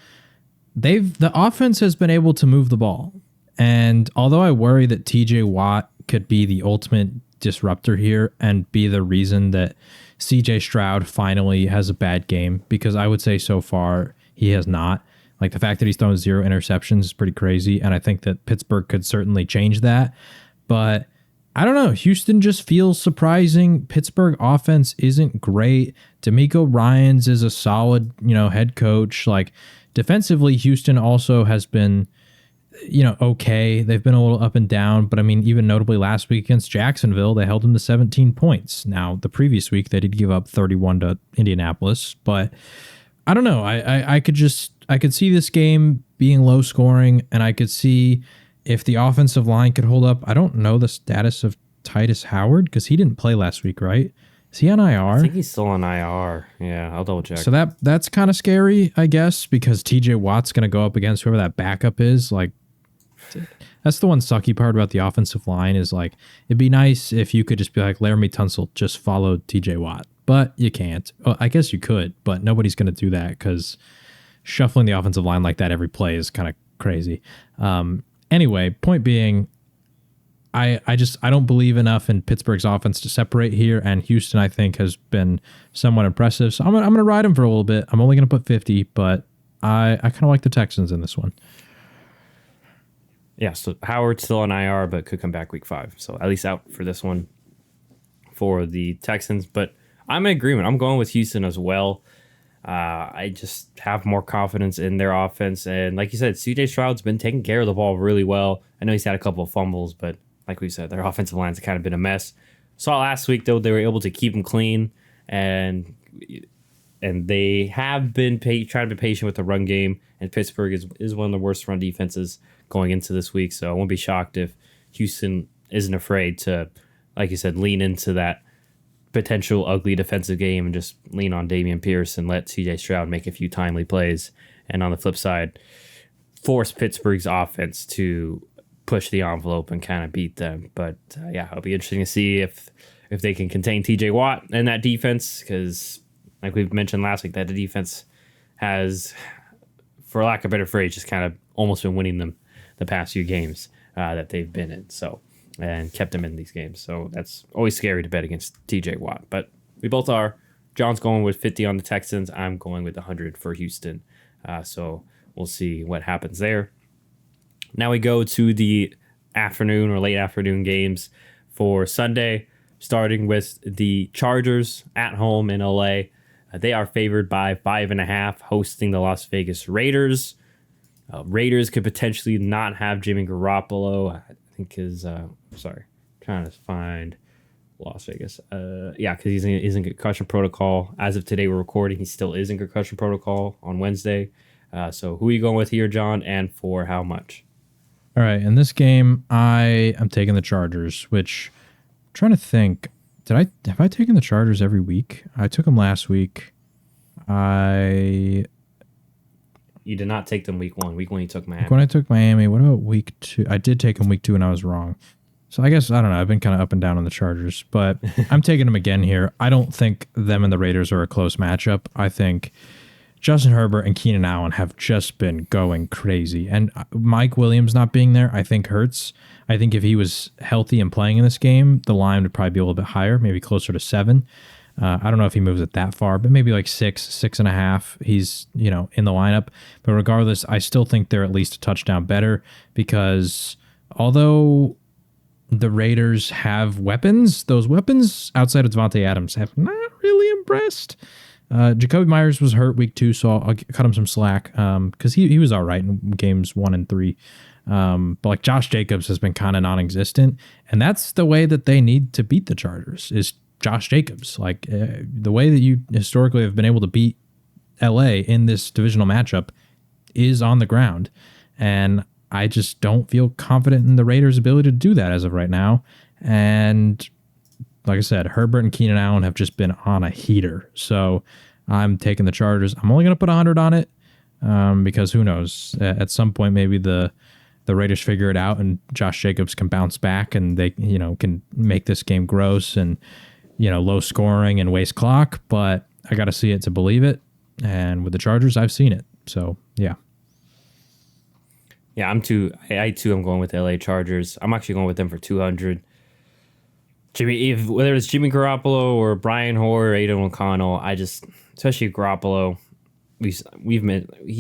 the offense has been able to move the ball. And although I worry that TJ Watt could be the ultimate disruptor here and be the reason that CJ Stroud finally has a bad game, because I would say so far he has not. Like, the fact that he's thrown 0 interceptions is pretty crazy, and I think that Pittsburgh could certainly change that. But I don't know. Houston just feels surprising. Pittsburgh offense isn't great. D'Amico Ryans is a solid, head coach. Like, defensively, Houston also has been, okay. They've been a little up and down, but I mean, even notably last week against Jacksonville, they held them to 17 points. Now, the previous week, they did give up 31 to Indianapolis, but I don't know. I could see this game being low scoring, and I could see if the offensive line could hold up. I don't know the status of Titus Howard because he didn't play last week, right? Is he on IR? I think he's still on IR. Yeah, I'll double check. So that's kind of scary, I guess, because TJ Watt's going to go up against whoever that backup is. Like, that's the one sucky part about the offensive line is, like, it'd be nice if you could just be like, Laramie Tunsil just followed TJ Watt, but you can't. Well, I guess you could, but nobody's going to do that because shuffling the offensive line like that every play is kind of crazy. Anyway, point being, I don't believe enough in Pittsburgh's offense to separate here, and Houston, I think, has been somewhat impressive. So I'm gonna ride him for a little bit. I'm only gonna put 50, but I kind of like the Texans in this one. Yeah, so Howard's still on IR, but could come back week 5. So at least out for this one for the Texans. But I'm in agreement. I'm going with Houston as well. I just have more confidence in their offense. And like you said, CJ Stroud's been taking care of the ball really well. I know he's had a couple of fumbles, but like we said, their offensive line's kind of been a mess. Saw last week, though, they were able to keep him clean. And they have been trying to be patient with the run game. And Pittsburgh is one of the worst run defenses going into this week. So I won't be shocked if Houston isn't afraid to, like you said, lean into that potential ugly defensive game and just lean on Dameon Pierce and let CJ Stroud make a few timely plays. And on the flip side, force Pittsburgh's offense to push the envelope and kind of beat them. But yeah, it'll be interesting to see if they can contain TJ Watt and that defense, because like we've mentioned last week, that the defense has, for lack of a better phrase, just kind of almost been winning them the past few games that they've been in. So, and kept them in these games. So that's always scary to bet against TJ Watt. But we both are. John's going with 50 on the Texans. I'm going with 100 for Houston. So we'll see what happens there. Now we go to the afternoon or late afternoon games for Sunday, starting with the Chargers at home in LA. They are favored by 5.5, hosting the Las Vegas Raiders. Raiders could potentially not have Jimmy Garoppolo. I think trying to find Las Vegas. Yeah, because he's in concussion protocol. As of today, we're recording. He still is in concussion protocol on Wednesday. So who are you going with here, John, and for how much? All right, in this game, I am taking the Chargers, which I'm trying to think. Have I taken the Chargers every week? I took them last week. You did not take them week 1. Week 1 you took Miami. When I took Miami, what about week 2? I did take them week 2 and I was wrong. So I guess, I don't know, I've been kind of up and down on the Chargers, but I'm taking them again here. I don't think them and the Raiders are a close matchup. I think Justin Herbert and Keenan Allen have just been going crazy. And Mike Williams not being there, I think hurts. I think if he was healthy and playing in this game, the line would probably be a little bit higher, maybe closer to 7. I don't know if he moves it that far, but maybe like 6.5. He's, in the lineup. But regardless, I still think they're at least a touchdown better because although the Raiders have weapons, those weapons outside of Devontae Adams have not really impressed. Jacoby Myers was hurt week 2, so I'll cut him some slack because he was all right in games 1 and 3. But like Josh Jacobs has been kind of non-existent, and that's the way that they need to beat the Chargers is Josh Jacobs. Like the way that you historically have been able to beat LA in this divisional matchup is on the ground. And I just don't feel confident in the Raiders' ability to do that as of right now. And like I said, Herbert and Keenan Allen have just been on a heater. So I'm taking the Chargers. I'm only going to put 100 on it. because who knows? At some point, maybe the Raiders figure it out and Josh Jacobs can bounce back and they can make this game gross and low scoring and waste clock. But I got to see it to believe it. And with the Chargers, I've seen it. So yeah. Yeah, I'm going with the LA Chargers. I'm actually going with them for 200. Whether it's Jimmy Garoppolo or Brian Hoyer or Aidan O'Connell, especially Garoppolo, he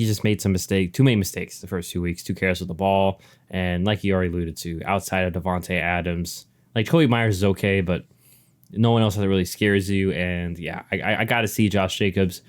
just made too many mistakes the first 2 weeks, too careless with the ball, and like you already alluded to, outside of Devontae Adams, like Kobe Myers is okay, but no one else that really scares you. And yeah, I got to see Josh Jacobs.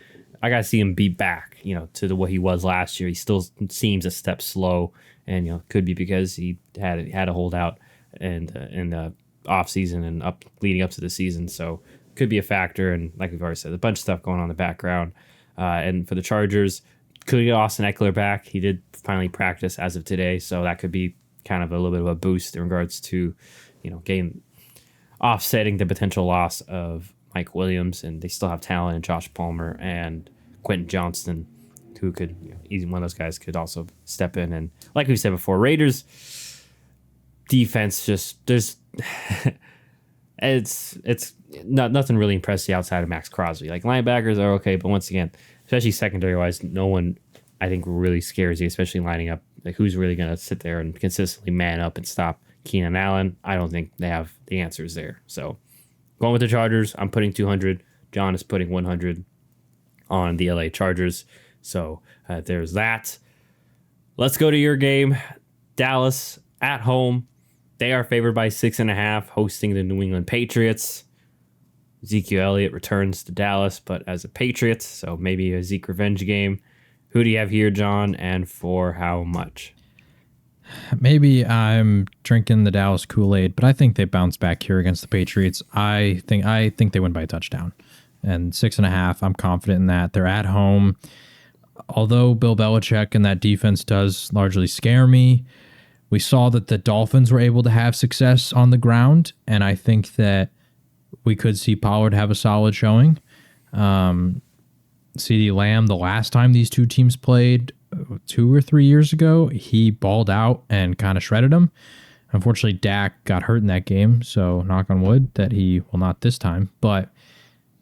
I got to see him be back, to what he was last year. He still seems a step slow, and could be because he had a holdout and in the off season and leading up to the season, so could be a factor. And like we've already said, a bunch of stuff going on in the background. And for the Chargers, could get Austin Eckler back. He did finally practice as of today, so that could be kind of a little bit of a boost in regards to offsetting the potential loss of Mike Williams, and they still have talent in Josh Palmer and Quentin Johnston, who could, either one of those guys could also step in. And like we said before, Raiders defense it's nothing really impressive outside of Max Crosby. Like linebackers are okay, but once again, especially secondary wise, no one I think really scares you, especially lining up. Like who's really going to sit there and consistently man up and stop Keenan Allen? I don't think they have the answers there. So going with the Chargers, I'm putting 200. John is putting 100 on the LA Chargers. So there's that. Let's go to your game. Dallas at home. They are favored by 6.5, hosting the New England Patriots. Ezekiel Elliott returns to Dallas, but as a Patriot, so maybe a Zeke revenge game. Who do you have here, John, and for how much? Maybe I'm drinking the Dallas Kool-Aid, but I think they bounce back here against the Patriots. I think they win by a touchdown. And 6.5, I'm confident in that. They're at home. Although Bill Belichick and that defense does largely scare me, we saw that the Dolphins were able to have success on the ground, and I think that we could see Pollard have a solid showing. CeeDee Lamb, the last time these two teams played 2 or 3 years ago, he balled out and kind of shredded them. Unfortunately, Dak got hurt in that game, so knock on wood that he will not this time. But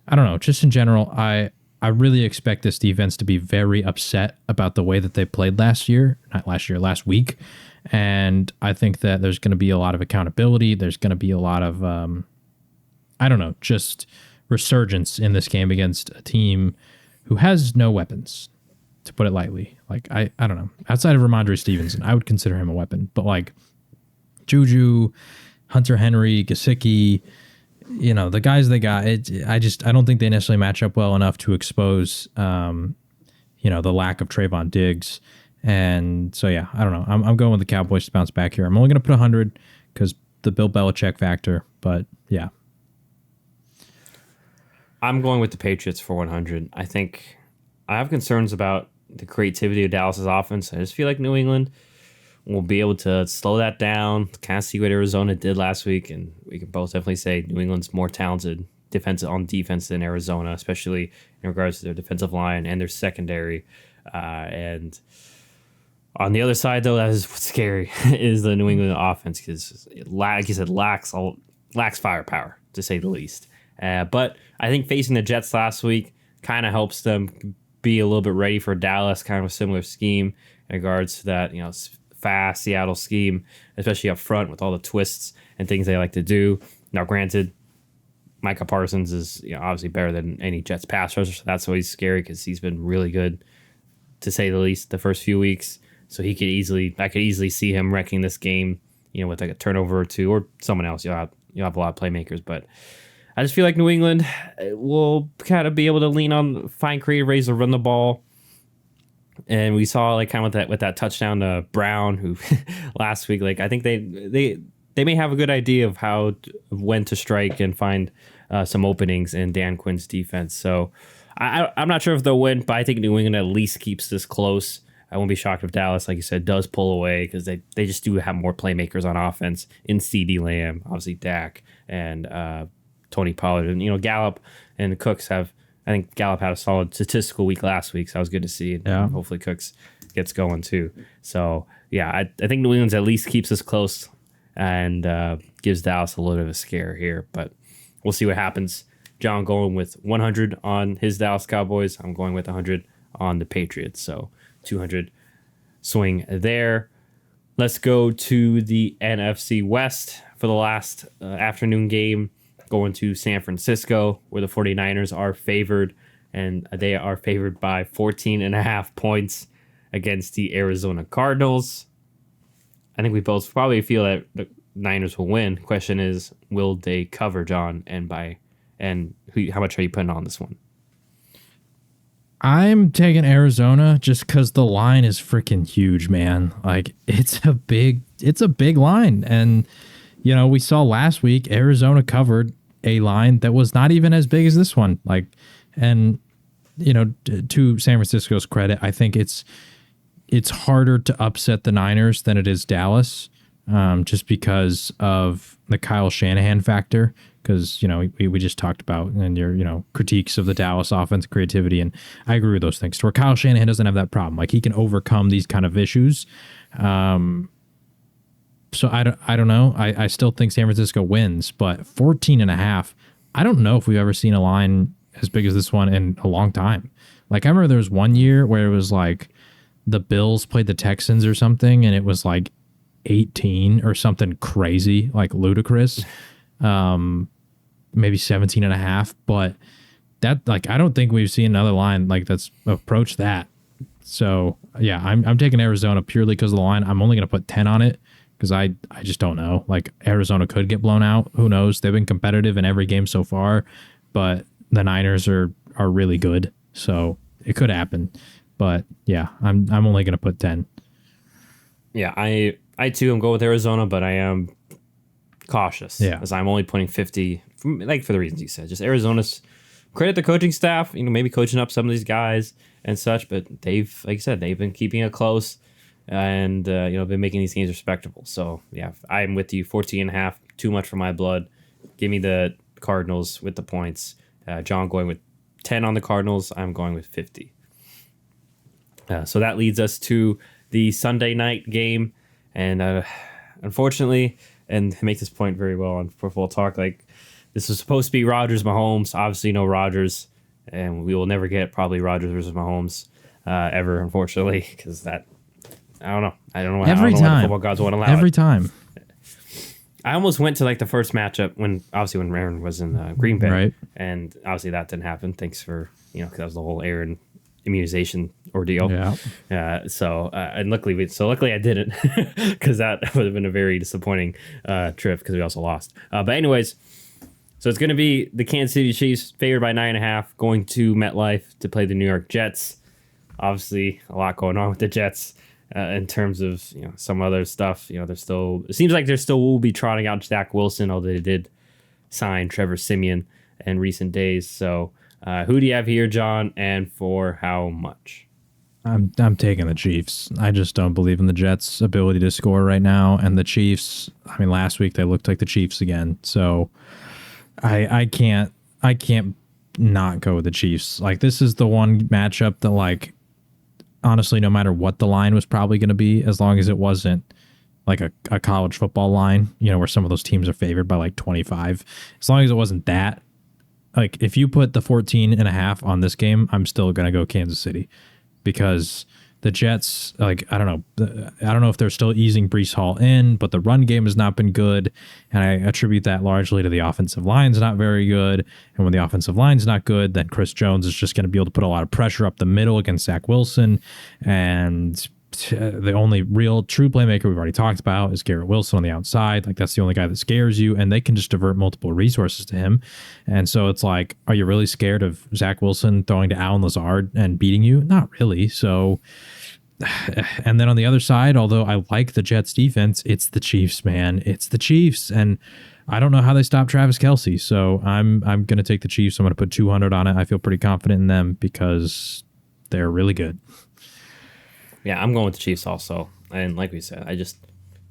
I don't know, just in general, I really expect this defense to be very upset about the way that they played last week. And I think that there's going to be a lot of accountability. There's going to be a lot of, just resurgence in this game against a team who has no weapons, to put it lightly. Like, I don't know. Outside of Ramondre Stevenson, I would consider him a weapon. But like Juju, Hunter Henry, Gesicki, the guys they got, I don't think they necessarily match up well enough to expose, the lack of Trayvon Diggs. And so, yeah, I don't know. I'm going with the Cowboys to bounce back here. I'm only going to put 100 because the Bill Belichick factor. But, yeah. I'm going with the Patriots for 100. I think I have concerns about the creativity of Dallas's offense. I just feel like New England will be able to slow that down, kind of see what Arizona did last week. And we can both definitely say New England's more talented on defense than Arizona, especially in regards to their defensive line and their secondary. And on the other side, though, that is what's scary is the New England offense because like you said, lacks firepower, to say the least. But I think facing the Jets last week kind of helps them be a little bit ready for Dallas, kind of a similar scheme in regards to that, fast Seattle scheme, especially up front with all the twists and things they like to do. Now, granted, Micah Parsons is obviously better than any Jets pass rusher, so that's always scary because he's been really good, to say the least, the first few weeks. So I could easily see him wrecking this game, with like a turnover or two, or someone else. You'll have a lot of playmakers, but I just feel like New England will kind of be able to find creative ways to run the ball. And we saw like kind of with that touchdown to Brown, who last week, like I think they may have a good idea of when to strike and find some openings in Dan Quinn's defense. So I'm not sure if they'll win, but I think New England at least keeps this close. I won't be shocked if Dallas, like you said, does pull away because they just do have more playmakers on offense in CeeDee Lamb, obviously Dak, and Tony Pollard. And, Gallup and Cooks have I think Gallup had a solid statistical week last week, so that was good to see. And Yeah. hopefully Cooks gets going too. So yeah, I think New England's at least keeps us close and gives Dallas a little bit of a scare here, but we'll see what happens. John going with 100 on his Dallas Cowboys. I'm going with 100 on the Patriots. So 200 swing there. Let's go to the NFC West for the last afternoon game, going to San Francisco, where the 49ers are favored, and they are favored by 14.5 points against the Arizona Cardinals. I think we both probably feel that the Niners will win. Question is, will they cover, John? How much are you putting on this one? I'm taking Arizona just because the line is freaking huge, man. Like it's a big line. And, you know, we saw last week Arizona covered a line that was not even as big as this one. Like, and, you know, to San Francisco's credit, I think it's harder to upset the Niners than it is Dallas, just because of the Kyle Shanahan factor. Because, you know, we just talked about and your, you know, critiques of the Dallas offense creativity. And I agree with those things. To where Kyle Shanahan doesn't have that problem. Like he can overcome these kind of issues. So I don't know. I still think San Francisco wins, but 14.5. I don't know if we've ever seen a line as big as this one in a long time. Like I remember there was one year where it was like the Bills played the Texans or something, and it was like 18 or something crazy, like ludicrous. Maybe 17.5, but that, like, I don't think we've seen another line like that's approached that. So yeah, I'm taking Arizona purely because of the line. I'm only going to put 10 on it because I just don't know. Like Arizona could get blown out. Who knows? They've been competitive in every game so far, but the Niners are really good. So it could happen. But yeah, I'm only going to put 10. Yeah, I too am going with Arizona, but I am cautious. Yeah. As I'm only putting 50, for the reasons you said. Just Arizona's credit the coaching staff, you know, maybe coaching up some of these guys and such, but they've, like I said, they've been keeping it close and, you know, been making these games respectable. So, yeah, I'm with you. 14.5, too much for my blood. Give me the Cardinals with the points. John going with 10 on the Cardinals. I'm going with 50. So that leads us to the Sunday night game. And unfortunately, and to make this point very well on Football Talk, like this was supposed to be Rodgers Mahomes. Obviously, no Rodgers, and we will never get probably Rodgers versus Mahomes ever, unfortunately, because that I don't know. I don't know why the football gods won't allow every it. time. I almost went to like the first matchup when Aaron was in Green Bay, right? And obviously that didn't happen. Thanks for because that was the whole Aaron immunization ordeal. Yeah. And luckily I didn't because that would have been a very disappointing trip because we also lost. But anyways, so it's going to be the Kansas City Chiefs favored by 9.5 going to MetLife to play the New York Jets. Obviously, a lot going on with the Jets in terms of some other stuff. It seems like they still will be trotting out Zach Wilson, although they did sign Trevor Siemian in recent days. So. Who do you have here, John, and for how much? I'm taking the Chiefs. I just don't believe in the Jets' ability to score right now, and the Chiefs. I mean, last week they looked like the Chiefs again. So I can't not go with the Chiefs. Like this is the one matchup that, like, honestly, no matter what the line was probably going to be, as long as it wasn't like a college football line, where some of those teams are favored by like 25, as long as it wasn't that. Like, if you put the 14.5 on this game, I'm still going to go Kansas City because the Jets, like, I don't know if they're still easing Breece Hall in, but the run game has not been good. And I attribute that largely to the offensive line's not very good. And when the offensive line's not good, then Chris Jones is just going to be able to put a lot of pressure up the middle against Zach Wilson. And the only real true playmaker we've already talked about is Garrett Wilson on the outside. Like, that's the only guy that scares you, and they can just divert multiple resources to him. And so it's like, are you really scared of Zach Wilson throwing to Allen Lazard and beating you? Not really. So, and then on the other side, although I like the Jets defense, it's the Chiefs, man. It's the Chiefs. And I don't know how they stop Travis Kelce. So I'm going to take the Chiefs. I'm going to put 200 on it. I feel pretty confident in them because they're really good. Yeah, I'm going with the Chiefs also. And like we said, like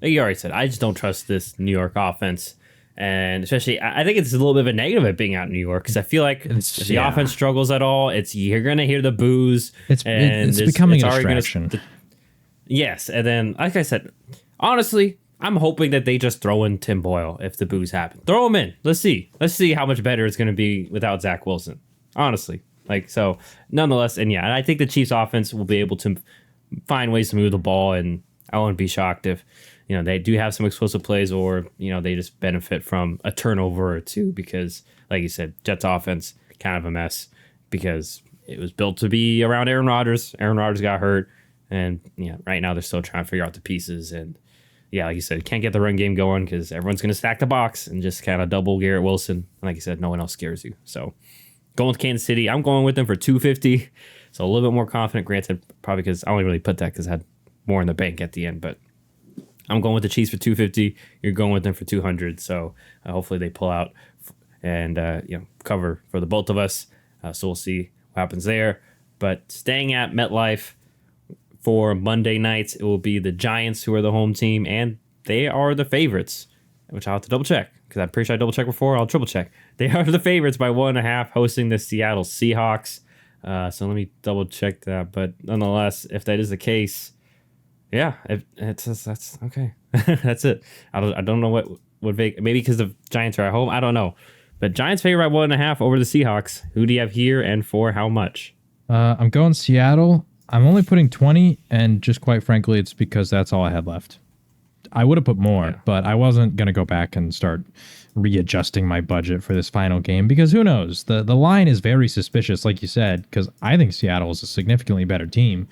you already said, I just don't trust this New York offense. And especially, I think it's a little bit of a negative at being out in New York because I feel like if the offense struggles at all, you're going to hear the boos. It's becoming a distraction. Yes, and then, like I said, honestly, I'm hoping that they just throw in Tim Boyle if the boos happen. Throw him in. Let's see how much better it's going to be without Zach Wilson. Honestly, so. Nonetheless, and I think the Chiefs' offense will be able to find ways to move the ball, and I wouldn't be shocked if they do have some explosive plays, or they just benefit from a turnover or two because, like you said, Jets' offense kind of a mess because it was built to be around Aaron Rodgers. Aaron Rodgers got hurt, and right now they're still trying to figure out the pieces. And like you said, can't get the run game going because everyone's going to stack the box and just kind of double Garrett Wilson. And like you said, no one else scares you. So going with Kansas City, I'm going with them for 250. So a little bit more confident. Granted, probably because I only really put that because I had more in the bank at the end, but I'm going with the Chiefs for 250. You're going with them for 200. So hopefully they pull out and cover for the both of us. So we'll see what happens there. But staying at MetLife for Monday nights, it will be the Giants who are the home team, and they are the favorites, which I'll have to double check because I'm pretty sure I double checked before. I'll triple check. They are the favorites by 1.5, hosting the Seattle Seahawks. So let me double check that. But nonetheless, if that is the case, that's okay. That's it. I don't know what maybe because the Giants are at home. I don't know. But Giants favorite by 1.5 over the Seahawks. Who do you have here and for how much? I'm going Seattle. I'm only putting 20, and just quite frankly, it's because that's all I had left. I would have put more, but I wasn't going to go back and start readjusting my budget for this final game because who knows? The line is very suspicious, like you said, because I think Seattle is a significantly better team.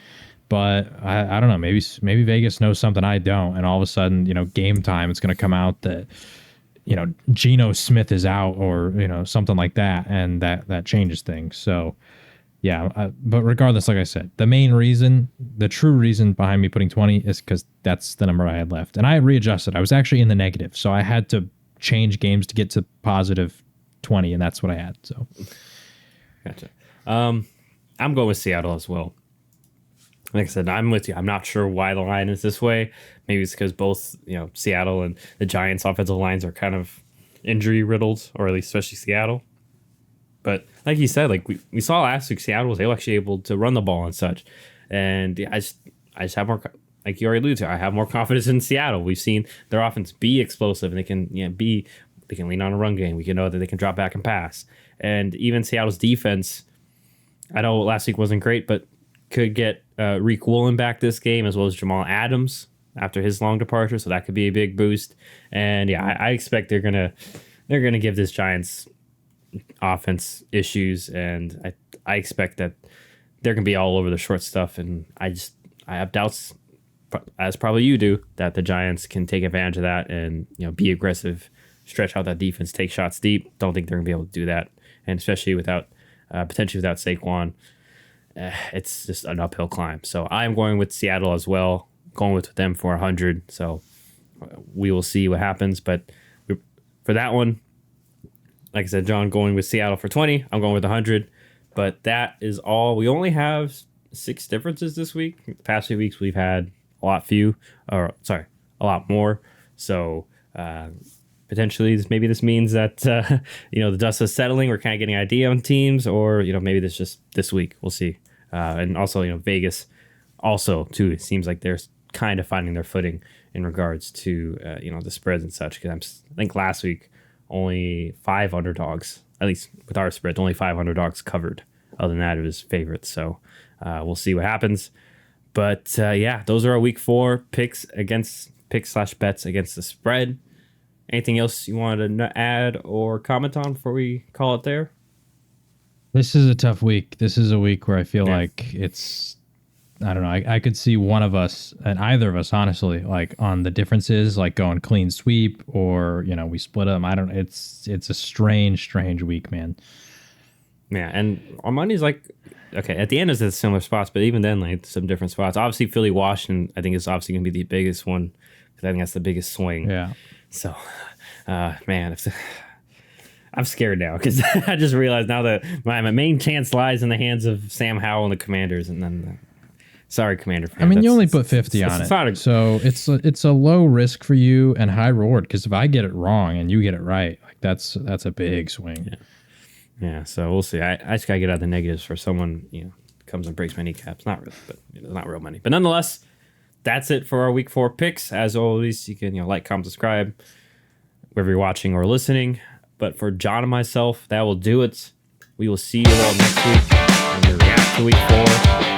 But I don't know, maybe Vegas knows something I don't, and all of a sudden, game time, it's going to come out that, Geno Smith is out or, something like that, and that changes things. So, but regardless, like I said, the true reason behind me putting 20 is because that's the number I had left. And I had readjusted. I was actually in the negative, so I had to change games to get to positive 20, and that's what I had. So, gotcha. I'm going with Seattle as well. Like I said, I'm with you. I'm not sure why the line is this way. Maybe it's because both, Seattle and the Giants' offensive lines are kind of injury riddled, or at least especially Seattle. But like you said, like we saw last week, Seattle was actually able to run the ball and such. And I just have more, like you already alluded to, I have more confidence in Seattle. We've seen their offense be explosive, and they can they can lean on a run game. We can know that they can drop back and pass. And even Seattle's defense, I know last week wasn't great, but could get Reek Woolen back this game, as well as Jamal Adams after his long departure. So that could be a big boost. And I expect they're gonna give this Giants offense issues, and I expect that they're gonna be all over the short stuff. And I have doubts, as probably you do, that the Giants can take advantage of that and be aggressive, stretch out that defense, take shots deep. Don't think they're gonna be able to do that, and especially potentially without Saquon. It's just an uphill climb. So I'm going with Seattle as well, going with them for 100. So we will see what happens. But for that one, like I said, John going with Seattle for 20. I'm going with 100. But that is all. We only have 6 differences this week. The past few weeks we've had a lot more. So potentially this means that the dust is settling. We're kind of getting an idea on teams, or maybe this just this week. We'll see. And also Vegas also too. It seems like they're kind of finding their footing in regards to the spreads and such. Because I think last week only 5 underdogs, at least with our spreads, only 5 underdogs covered. Other than that, it was favorites. So we'll see what happens. But those are our week 4 picks/bets against the spread. Anything else you wanted to add or comment on before we call it there? This is a tough week. This is a week where I feel like it's, I don't know, I could see one of us, and either of us, honestly, like on the differences, like going clean sweep or, we split them. I don't know. It's a strange week, man. Yeah, and our money's like, okay, at the end is at similar spots, but even then, like some different spots. Obviously, Philly Washington, I think is obviously going to be the biggest one because I think that's the biggest swing. Yeah. So, man, I'm scared now because I just realized now that my main chance lies in the hands of Sam Howell and the Commanders, and then Sorry, Commander fan. I mean, you only put 50 on it. So it's a low risk for you and high reward, because if I get it wrong and you get it right, like that's a big swing. Yeah, so we'll see. I just gotta get out the negatives for someone, comes and breaks my kneecaps. Not really, but not real money. But nonetheless, that's it for our week 4 picks. As always, you can like, comment, subscribe wherever you're watching or listening. But for John and myself, that will do it. We will see you all next week when we react to week 4.